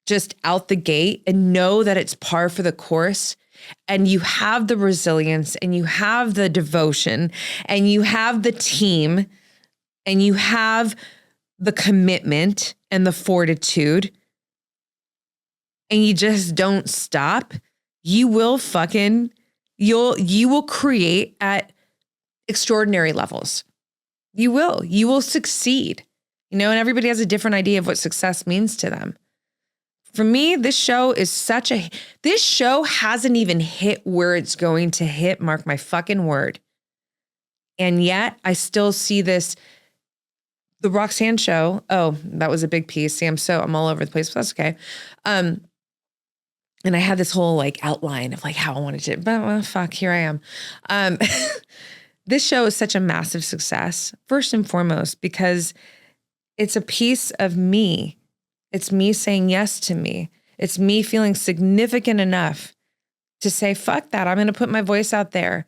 just out the gate and know that it's par for the course, and you have the resilience and you have the devotion and you have the team and you have the commitment and the fortitude, and you just don't stop, you will create at extraordinary levels. You will succeed, and everybody has a different idea of what success means to them. For me, this show hasn't even hit where it's going to hit, mark my fucking word. And yet I still see the Roxanne show. Oh, that was a big piece. See, I'm all over the place, but that's okay. And I had this whole outline of how I wanted to, but well, fuck, here I am. This show is such a massive success, first and foremost, because it's a piece of me. It's me saying yes to me. It's me feeling significant enough to say, fuck that. I'm going to put my voice out there.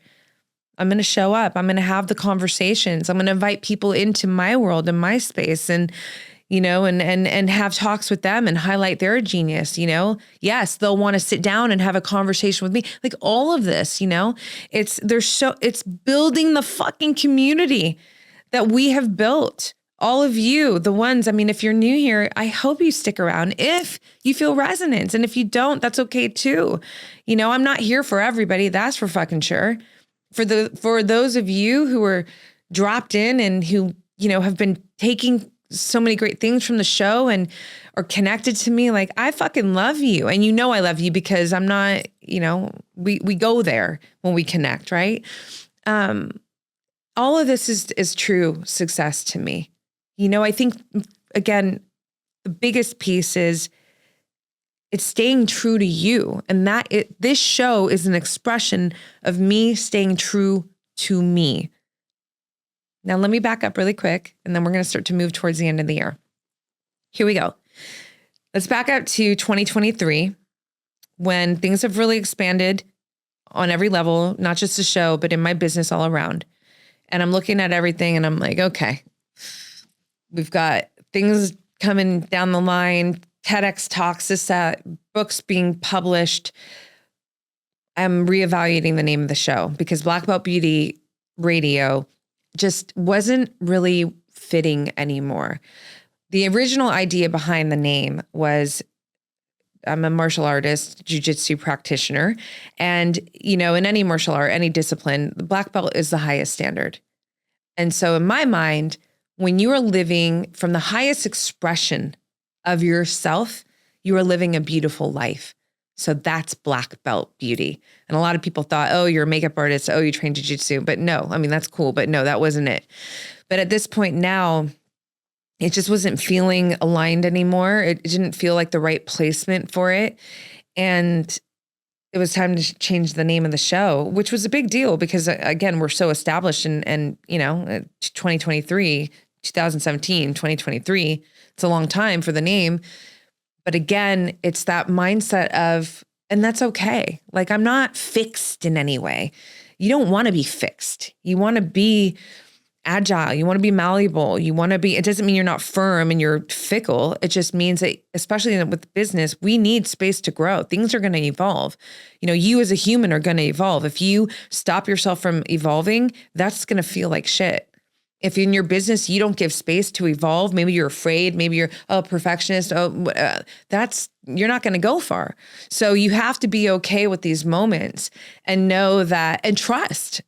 I'm going to show up. I'm going to have the conversations. I'm going to invite people into my world and my space and have talks with them and highlight their genius. Yes, they'll want to sit down and have a conversation with me. All of this, it's building the fucking community that we have built. All of you, the ones, if you're new here, I hope you stick around if you feel resonance. And if you don't, that's okay too. I'm not here for everybody. That's for fucking sure. For those of you who are dropped in and who, have been taking so many great things from the show and are connected to me, I fucking love you. And I love you because I'm not, we go there when we connect, right? All of this is true success to me. I think, again, the biggest piece is it's staying true to you. And this show is an expression of me staying true to me. Now, let me back up really quick, and then we're going to start to move towards the end of the year. Here we go. Let's back up to 2023, when things have really expanded on every level, not just the show, but in my business all around. And I'm looking at everything and I'm like, okay, we've got things coming down the line, TEDx talks, books being published. I'm reevaluating the name of the show because Black Belt Beauty Radio just wasn't really fitting anymore. The original idea behind the name was, I'm a martial artist, jujitsu practitioner. And, in any martial art, any discipline, the black belt is the highest standard. And so in my mind, when you are living from the highest expression of yourself, you are living a beautiful life. So that's black belt beauty. And a lot of people thought, oh, you're a makeup artist. Oh, you train jiu-jitsu. But no, that's cool. But no, that wasn't it. But at this point now, it just wasn't feeling aligned anymore. It didn't feel like the right placement for it. And it was time to change the name of the show, which was a big deal because, again, we're so established and 2023, 2017, 2023, it's a long time for the name. But again, it's that mindset of, and that's okay. I'm not fixed in any way. You don't want to be fixed. You want to be agile. You want to be malleable. You want to be, it doesn't mean you're not firm and you're fickle. It just means that, especially with business, we need space to grow. Things are going to evolve. You as a human are going to evolve. If you stop yourself from evolving, that's going to feel like shit. If in your business, you don't give space to evolve, maybe you're afraid, maybe you're a perfectionist, you're not going to go far. So you have to be okay with these moments and know that, and trust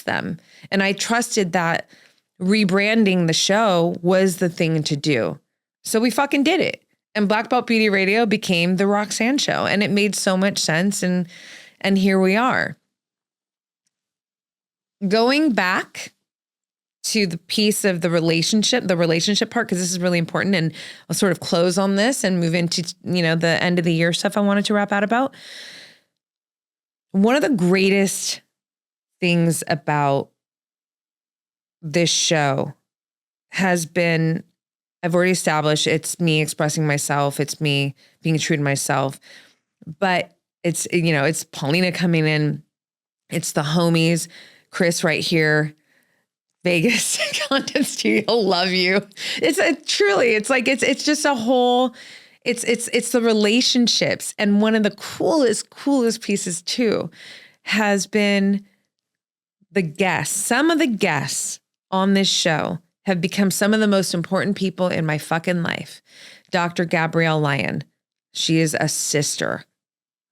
them. And I trusted that rebranding the show was the thing to do. So we fucking did it. And Black Belt Beauty Radio became the Roxanne Show. And it made so much sense. And here we are. Going back to the piece of the relationship part, because this is really important. And I'll sort of close on this and move into, the end of the year stuff I wanted to wrap out about. One of the greatest things about this show has been I've already established it's me expressing myself. It's me being true to myself. But it's, it's Paulina coming in. It's the homies, Chris right here, Vegas content studio. Love you. Truly, it's like, it's just a whole, it's the relationships. And one of the coolest pieces too has been the guests. Some of the guests on this show have become some of the most important people in my fucking life. Dr. Gabrielle Lyon. She is a sister,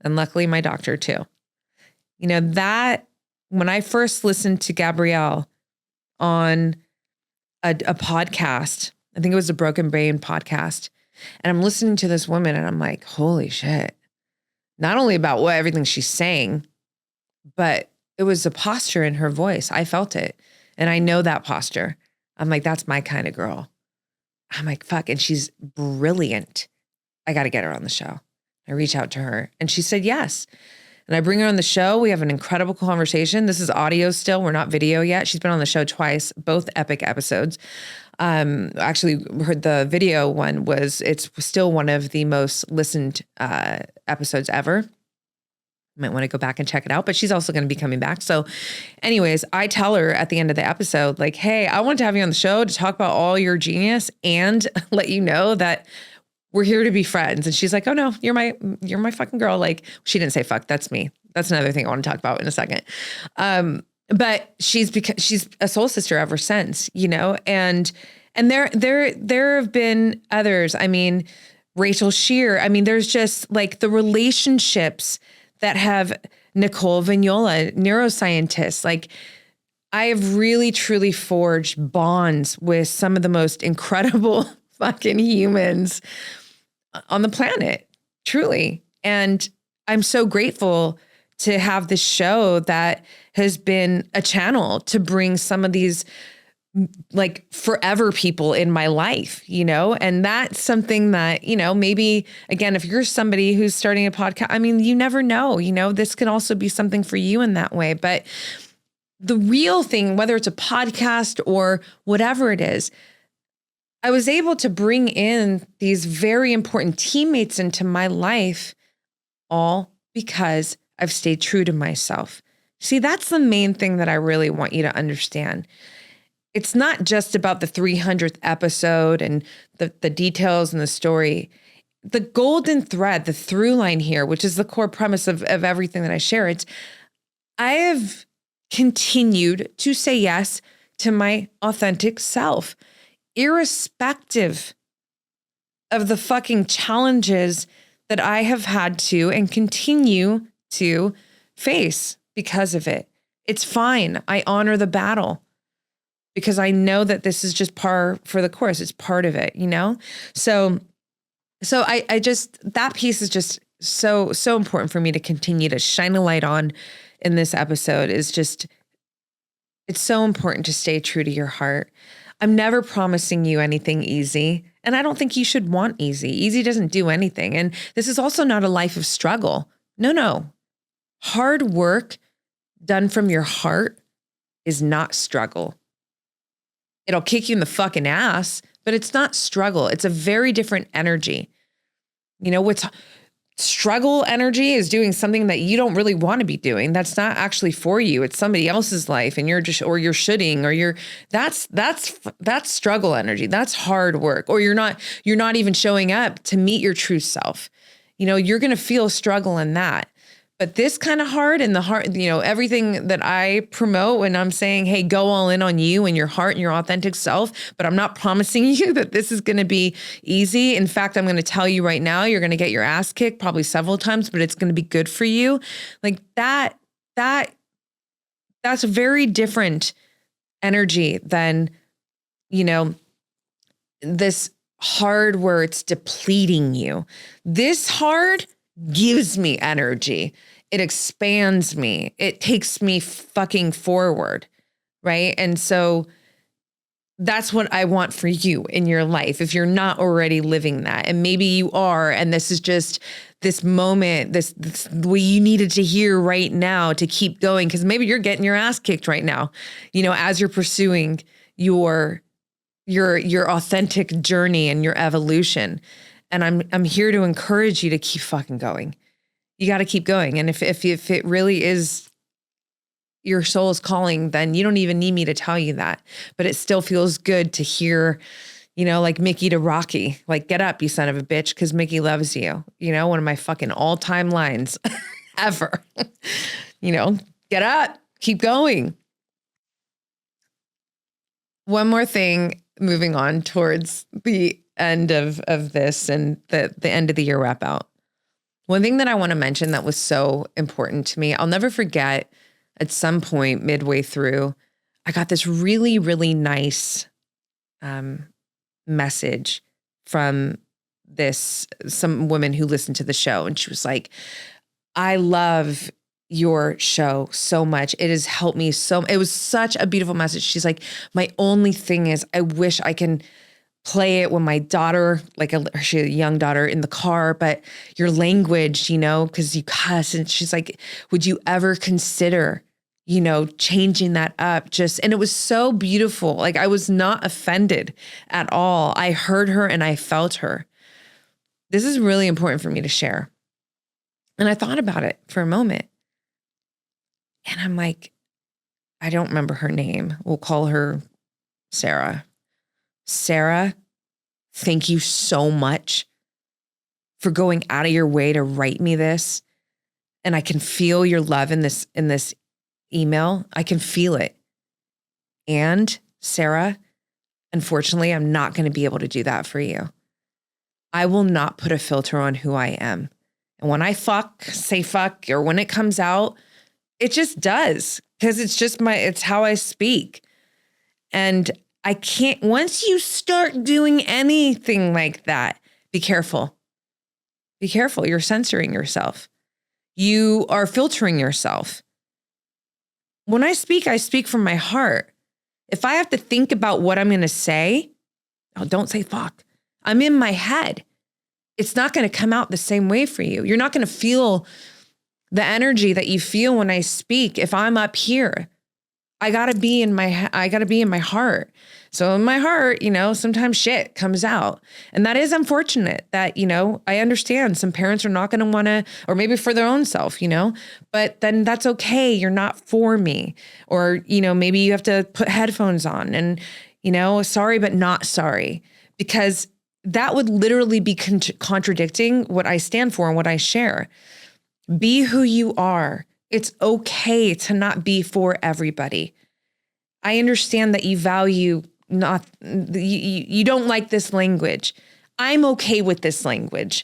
and luckily my doctor too. That when I first listened to Gabrielle on a podcast, I think it was the Broken Brain podcast, and I'm listening to this woman and I'm like, holy shit. Not only about everything she's saying, but it was the posture in her voice. I felt it. And I know that posture. I'm like, that's my kind of girl. I'm like, fuck. And she's brilliant. I got to get her on the show. I reach out to her and she said yes. And I bring her on the show. We have an incredible conversation. This is audio still. We're not video yet. She's been on the show twice, both epic episodes. Actually heard the video one it's still one of the most listened episodes ever. Might want to go back and check it out, but she's also going to be coming back. So anyways, I tell her at the end of the episode, like, hey, I want to have you on the show to talk about all your genius and let you know that we're here to be friends. And she's like, oh no, you're my fucking girl. Like, she didn't say fuck. That's me. That's another thing I want to talk about in a second. But she's a soul sister ever since, and there have been others. I mean, Rachel Shear. I mean, there's just like the relationships that have Nicole Vignola, neuroscientist. Like, I have really, truly forged bonds with some of the most incredible fucking humans on the planet, truly. And I'm so grateful to have this show that has been a channel to bring some of these like forever people in my life, and that's something that, maybe again, if you're somebody who's starting a podcast, I mean, you never know, this can also be something for you in that way. But the real thing, whether it's a podcast or whatever it is, I was able to bring in these very important teammates into my life, all because I've stayed true to myself. See, that's the main thing that I really want you to understand. It's not just about the 300th episode and the details and the story. The golden thread, the through line here, which is the core premise of everything that I share, I have continued to say yes to my authentic self, irrespective of the fucking challenges that I have had to and continue to face because of it. It's fine. I honor the battle because I know that this is just par for the course. It's part of it, So I just, that piece is just so important for me to continue to shine a light on in this episode. Is just, it's so important to stay true to your heart. I'm never promising you anything easy. And I don't think you should want easy. Easy doesn't do anything. And this is also not a life of struggle. No. Hard work done from your heart is not struggle. It'll kick you in the fucking ass, but it's not struggle. It's a very different energy. What's struggle energy is doing something that you don't really want to be doing. That's not actually for you. It's somebody else's life and you're shooting or that's struggle energy. That's hard work. Or you're not even showing up to meet your true self. You're going to feel struggle in that. But this kind of hard and the heart, everything that I promote when I'm saying, hey, go all in on you and your heart and your authentic self, but I'm not promising you that this is going to be easy. In fact, I'm going to tell you right now, you're going to get your ass kicked probably several times, but it's going to be good for you. Like that's a very different energy than, this hard where it's depleting you. This hard gives me energy. It expands me. It takes me fucking forward. Right. And so that's what I want for you in your life. If you're not already living that, and maybe you are, and this is just this moment, this what you needed to hear right now to keep going. Cause maybe you're getting your ass kicked right now, as you're pursuing your your authentic journey and your evolution. And I'm here to encourage you to keep fucking going. You got to keep going. And if it really is your soul's calling, then you don't even need me to tell you that. But it still feels good to hear, like Mickey to Rocky, like, get up, you son of a bitch, because Mickey loves you. One of my fucking all-time lines ever. Get up, keep going. One more thing, moving on towards the end of this and the end of the year wrap out. One thing that I want to mention that was so important to me, I'll never forget, at some point midway through, I got this really, really nice message from some woman who listened to the show. And she was like, I love your show so much. It has helped me it was such a beautiful message. She's like, my only thing is I wish I can play it when my daughter, she had a young daughter, in the car, but your language, because you cuss. And she's like, would you ever consider, changing that up? And it was so beautiful. Like, I was not offended at all. I heard her and I felt her. This is really important for me to share. And I thought about it for a moment. And I'm like, I don't remember her name. We'll call her Sarah. Sarah, thank you so much for going out of your way to write me this. And I can feel your love in this email. I can feel it. And Sarah, unfortunately, I'm not going to be able to do that for you. I will not put a filter on who I am. And when I say fuck, or when it comes out, it just does, because it's how I speak. And I can't, once you start doing anything like that, be careful. Be careful. You're censoring yourself. You are filtering yourself. When I speak from my heart. If I have to think about what I'm going to say, don't say fuck. I'm in my head. It's not going to come out the same way for you. You're not going to feel the energy that you feel when I speak. If I'm up here, I gotta be in my heart. So in my heart, sometimes shit comes out, and that is unfortunate. That I understand some parents are not going to want to, or maybe for their own self, but then that's okay. You're not for me, or maybe you have to put headphones on, and sorry but not sorry, because that would literally be contradicting what I stand for and what I share. Be who you are. It's okay to not be for everybody. I understand that you value you don't like this language. I'm okay with this language.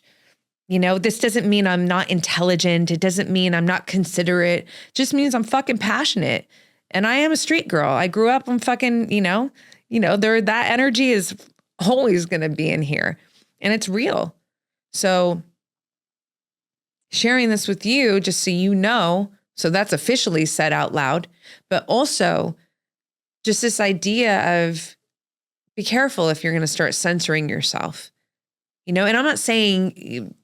This doesn't mean I'm not intelligent. It doesn't mean I'm not considerate. It just means I'm fucking passionate. And I am a street girl. I grew up on fucking, that energy is always going to be in here, and it's real. So sharing this with you, just so you know, so that's officially said out loud, but also just this idea of be careful if you're going to start censoring yourself, and I'm not saying,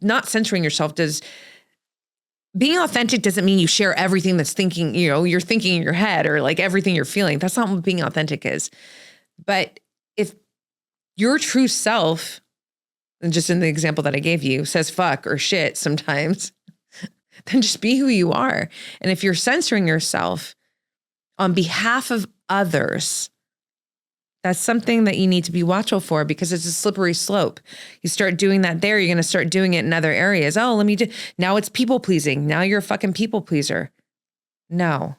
not censoring yourself being authentic doesn't mean you share everything that's you're thinking in your head, or like everything you're feeling. That's not what being authentic is. But if your true self, and just in the example that I gave you, says fuck or shit sometimes, then just be who you are. And if you're censoring yourself on behalf of others, that's something that you need to be watchful for, because it's a slippery slope. You start doing that there, you're going to start doing it in other areas. Oh, now it's people pleasing. Now you're a fucking people pleaser. No.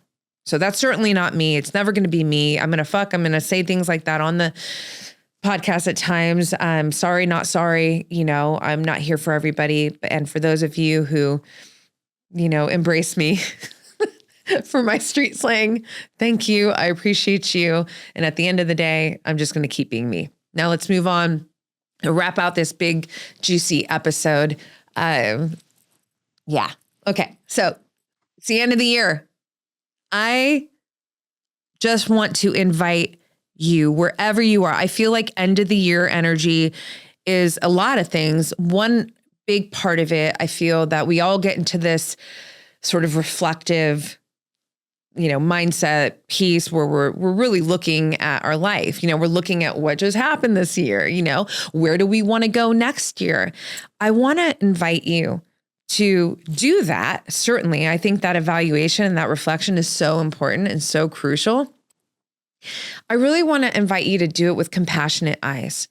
So that's certainly not me. It's never going to be me. I'm going to say things like that on the podcast at times. I'm sorry, not sorry. I'm not here for everybody. And for those of you who, embrace me for my street slang, thank you. I appreciate you. And at the end of the day, I'm just going to keep being me. Now let's move on to wrap out this big, juicy episode. Yeah. Okay. So it's the end of the year. I just want to invite you, wherever you are. I feel like end of the year energy is a lot of things. One big part of it, I feel that we all get into this sort of reflective, mindset piece where we're really looking at our life. We're looking at what just happened this year. Where do we want to go next year? I want to invite you to do that. Certainly, I think that evaluation and that reflection is so important and so crucial. I really want to invite you to do it with compassionate eyes,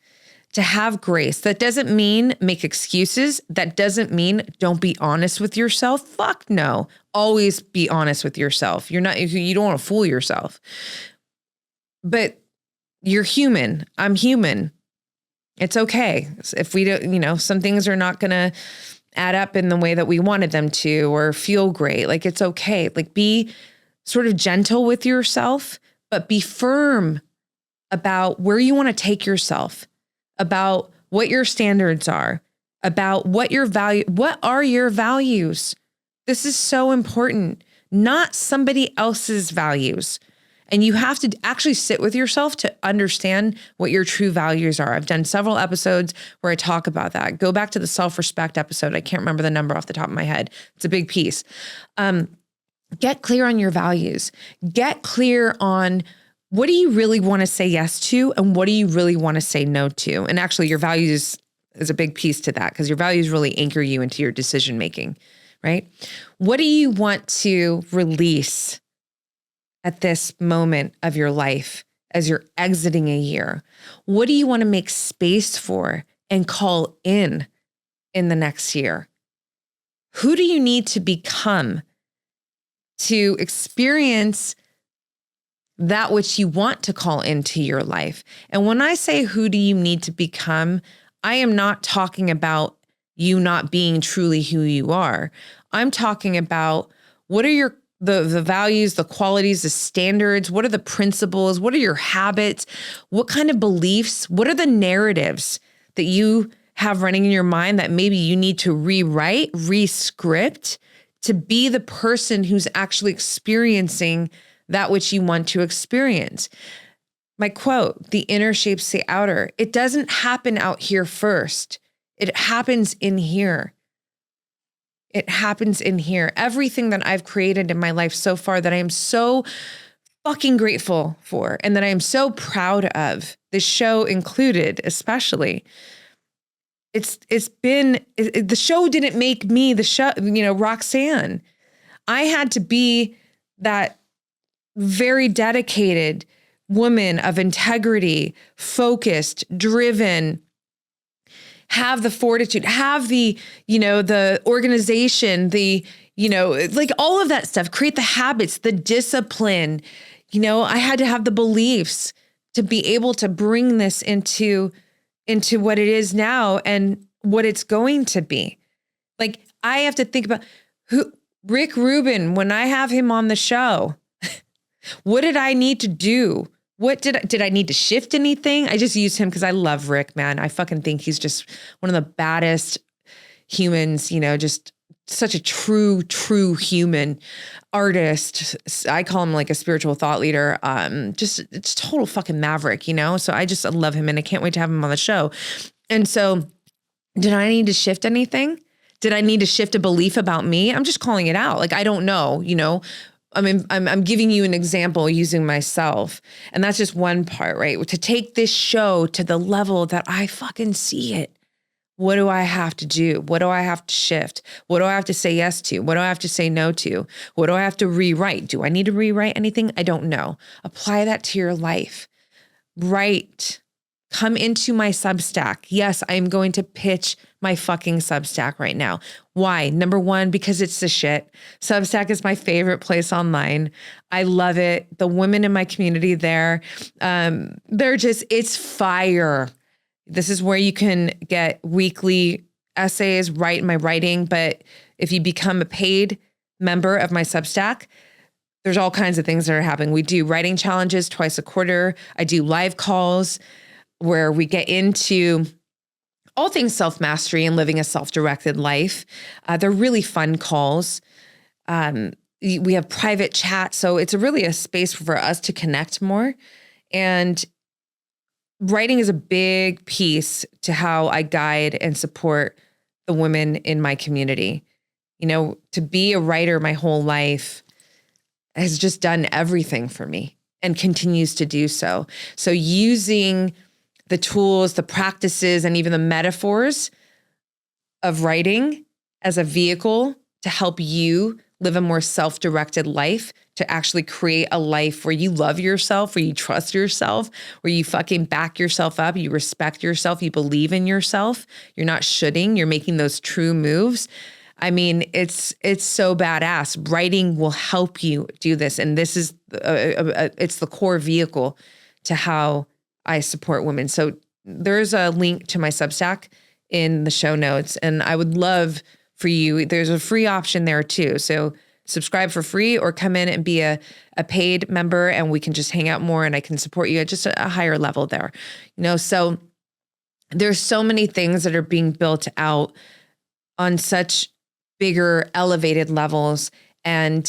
to have grace. That doesn't mean make excuses. That doesn't mean don't be honest with yourself. Fuck no. Always be honest with yourself. You don't want to fool yourself. But you're human. I'm human. It's okay. If we don't, some things are not going to add up in the way that we wanted them to or feel great. Like, it's okay. Like, be sort of gentle with yourself, but be firm about where you want to take yourself, about what your standards are, about what are your values. This is so important, not somebody else's values. And you have to actually sit with yourself to understand what your true values are. I've done several episodes where I talk about that. Go back to the self-respect episode. I can't remember the number off the top of my head. It's a big piece. Get clear on your values. Get clear on what do you really want to say yes to and what do you really want to say no to? And actually, your values is a big piece to that because your values really anchor you into your decision making, right? What do you want to release at this moment of your life as you're exiting a year? What do you want to make space for and call in the next year? Who do you need to become to experience that which you want to call into your life? And when I say who do you need to become, I am not talking about you not being truly who you are. I'm talking about what are the values, the qualities, the standards, what are the principles, what are your habits, what kind of beliefs, what are the narratives that you have running in your mind that maybe you need to rewrite, rescript to be the person who's actually experiencing that which you want to experience. My quote, the inner shapes the outer. It doesn't happen out here first. It happens in here. It happens in here. Everything that I've created in my life so far that I am so fucking grateful for and that I am so proud of, this show included, especially. The show didn't make me the show, Roxanne. I had to be that very dedicated woman of integrity, focused, driven, have the fortitude, have the organization, like all of that stuff, create the habits, the discipline. I had to have the beliefs to be able to bring this into what it is now and what it's going to be. Like, I have to think about Rick Rubin, when I have him on the show, what did I need to do? What did I need to shift anything? I just use him because I love Rick, man. I fucking think he's just one of the baddest humans, just such a true human artist. I call him like a spiritual thought leader. It's total fucking maverick, So I love him and I can't wait to have him on the show. And so did I need to shift anything? Did I need to shift a belief about me? I'm just calling it out. Like, I don't know, I mean, I'm giving you an example using myself. And that's just one part, right? To take this show to the level that I fucking see it. What do I have to do? What do I have to shift? What do I have to say yes to? What do I have to say no to? What do I have to rewrite? Do I need to rewrite anything? I don't know. Apply that to your life. Write. Come into my Substack. Yes, I'm going to pitch my fucking Substack right now. Why? Number one, because it's the shit. Substack is my favorite place online. I love it. The women in my community there, it's fire. This is where you can get weekly essays, write my writing. But if you become a paid member of my Substack, there's all kinds of things that are happening. We do writing challenges twice a quarter. I do live calls where we get into all things self-mastery and living a self-directed life. They're really fun calls. We have private chat. So it's really a space for us to connect more. And writing is a big piece to how I guide and support the women in my community. To be a writer my whole life, has just done everything for me and continues to do so. So using the tools, the practices, and even the metaphors of writing as a vehicle to help you live a more self-directed life, to actually create a life where you love yourself, where you trust yourself, where you fucking back yourself up, you respect yourself, you believe in yourself, you're not shoulding, you're making those true moves. I mean, it's so badass. Writing will help you do this. And this is, it's the core vehicle to how I support women. So there's a link to my Substack in the show notes. And I would love for you, there's a free option there too. So subscribe for free or come in and be a paid member, and we can just hang out more and I can support you at just a higher level there. So there's so many things that are being built out on such bigger elevated levels. And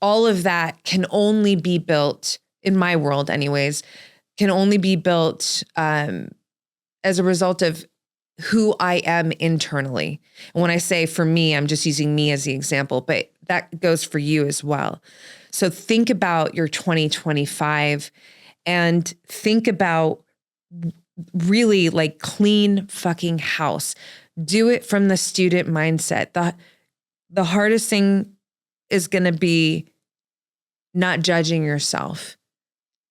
all of that can only be built, in my world anyways, can only be built as a result of who I am internally. And when I say for me, I'm just using me as the example, but that goes for you as well. So think about your 2025 and think about really like clean fucking house. Do it from the student mindset. The hardest thing is going to be not judging yourself,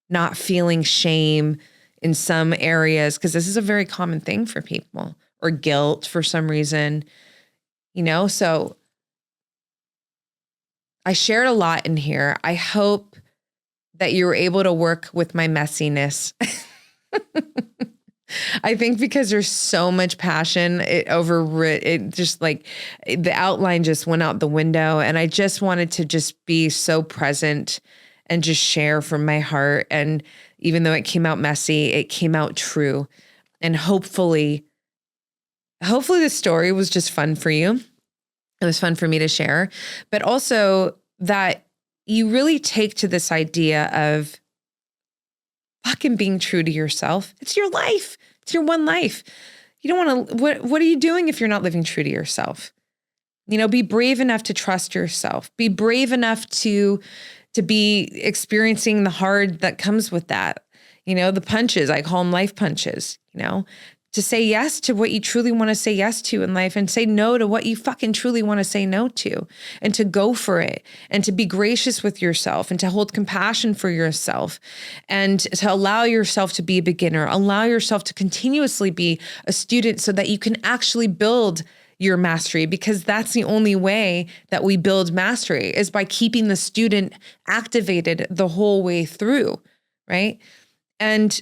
not feeling shame in some areas, because this is a very common thing for people, or guilt for some reason, so I shared a lot in here. I hope that you were able to work with my messiness. I think because there's so much passion, it just like the outline just went out the window, and I just wanted to just be so present and just share from my heart. And even though it came out messy, it came out true. And hopefully the story was just fun for you. It was fun for me to share, but also that you really take to this idea of fucking being true to yourself. It's your life. It's your one life. You don't want to, what are you doing if you're not living true to yourself? Be brave enough to trust yourself. Be brave enough to be experiencing the hard that comes with that. The punches, I call them life punches, to say yes to what you truly want to say yes to in life, and say no to what you fucking truly want to say no to, and to go for it, and to be gracious with yourself, and to hold compassion for yourself, and to allow yourself to be a beginner, allow yourself to continuously be a student so that you can actually build your mastery, because that's the only way that we build mastery, is by keeping the student activated the whole way through, right? And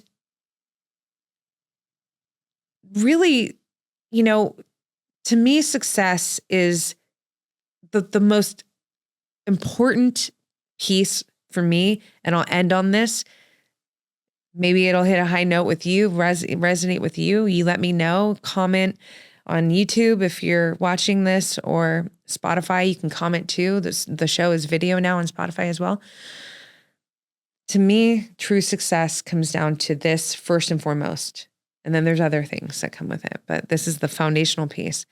really, to me, success is the most important piece for me. And I'll end on this. Maybe it'll hit a high note with you, resonate with you. You let me know. Comment on YouTube if you're watching this, or Spotify. You can comment too. The show is video now on Spotify as well. To me, true success comes down to this first and foremost. And then there's other things that come with it, but this is the foundational piece.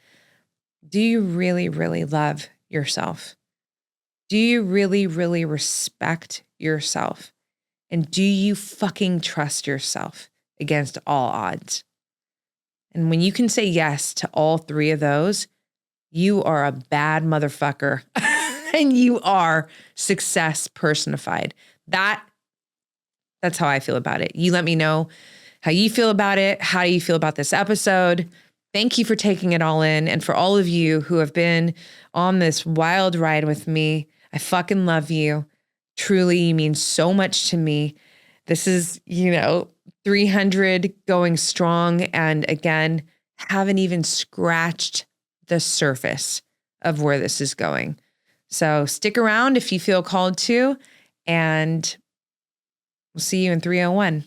Do you really, really love yourself? Do you really, really respect yourself? And do you fucking trust yourself against all odds? And when you can say yes to all three of those, you are a bad motherfucker and you are success personified. That's how I feel about it. You let me know how you feel about it. How do you feel about this episode? Thank you for taking it all in. And for all of you who have been on this wild ride with me, I fucking love you. Truly, you mean so much to me. This is, 300 going strong. And again, haven't even scratched the surface of where this is going. So stick around if you feel called to, and we'll see you in 301.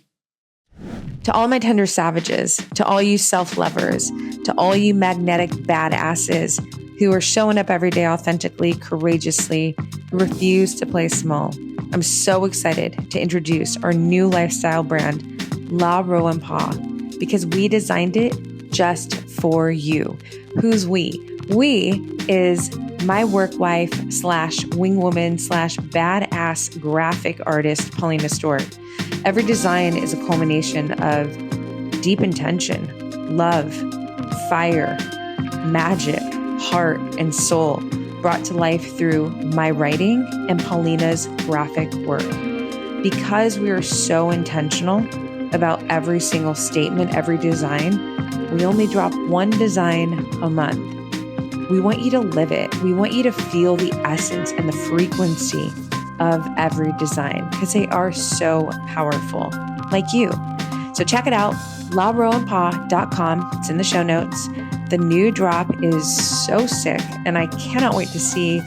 To all my tender savages, to all you self-lovers, to all you magnetic badasses who are showing up every day authentically, courageously, who refuse to play small, I'm so excited to introduce our new lifestyle brand, La Rowan Pa, because we designed it just for you. Who's we? We is my work wife / wingwoman / badass graphic artist, Paulina Stewart. Every design is a culmination of deep intention, love, fire, magic, heart, and soul brought to life through my writing and Paulina's graphic work. Because we are so intentional about every single statement, every design, we only drop one design a month. We want you to live it. We want you to feel the essence and the frequency of every design because they are so powerful, like you. So check it out, laroandpa.com. It's in the show notes. The new drop is so sick, and I cannot wait to see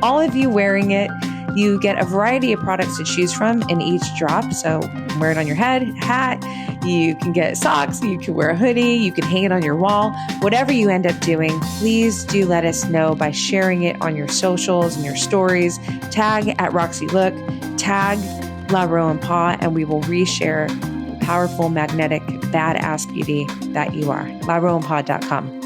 all of you wearing it. You get a variety of products to choose from in each drop. So wear it on your head, hat. You can get socks. You can wear a hoodie. You can hang it on your wall. Whatever you end up doing, please do let us know by sharing it on your socials and your stories. Tag at Roxy Look, tag La Ro and Pa, and we will reshare the powerful, magnetic, badass beauty that you are. laroandpa.com.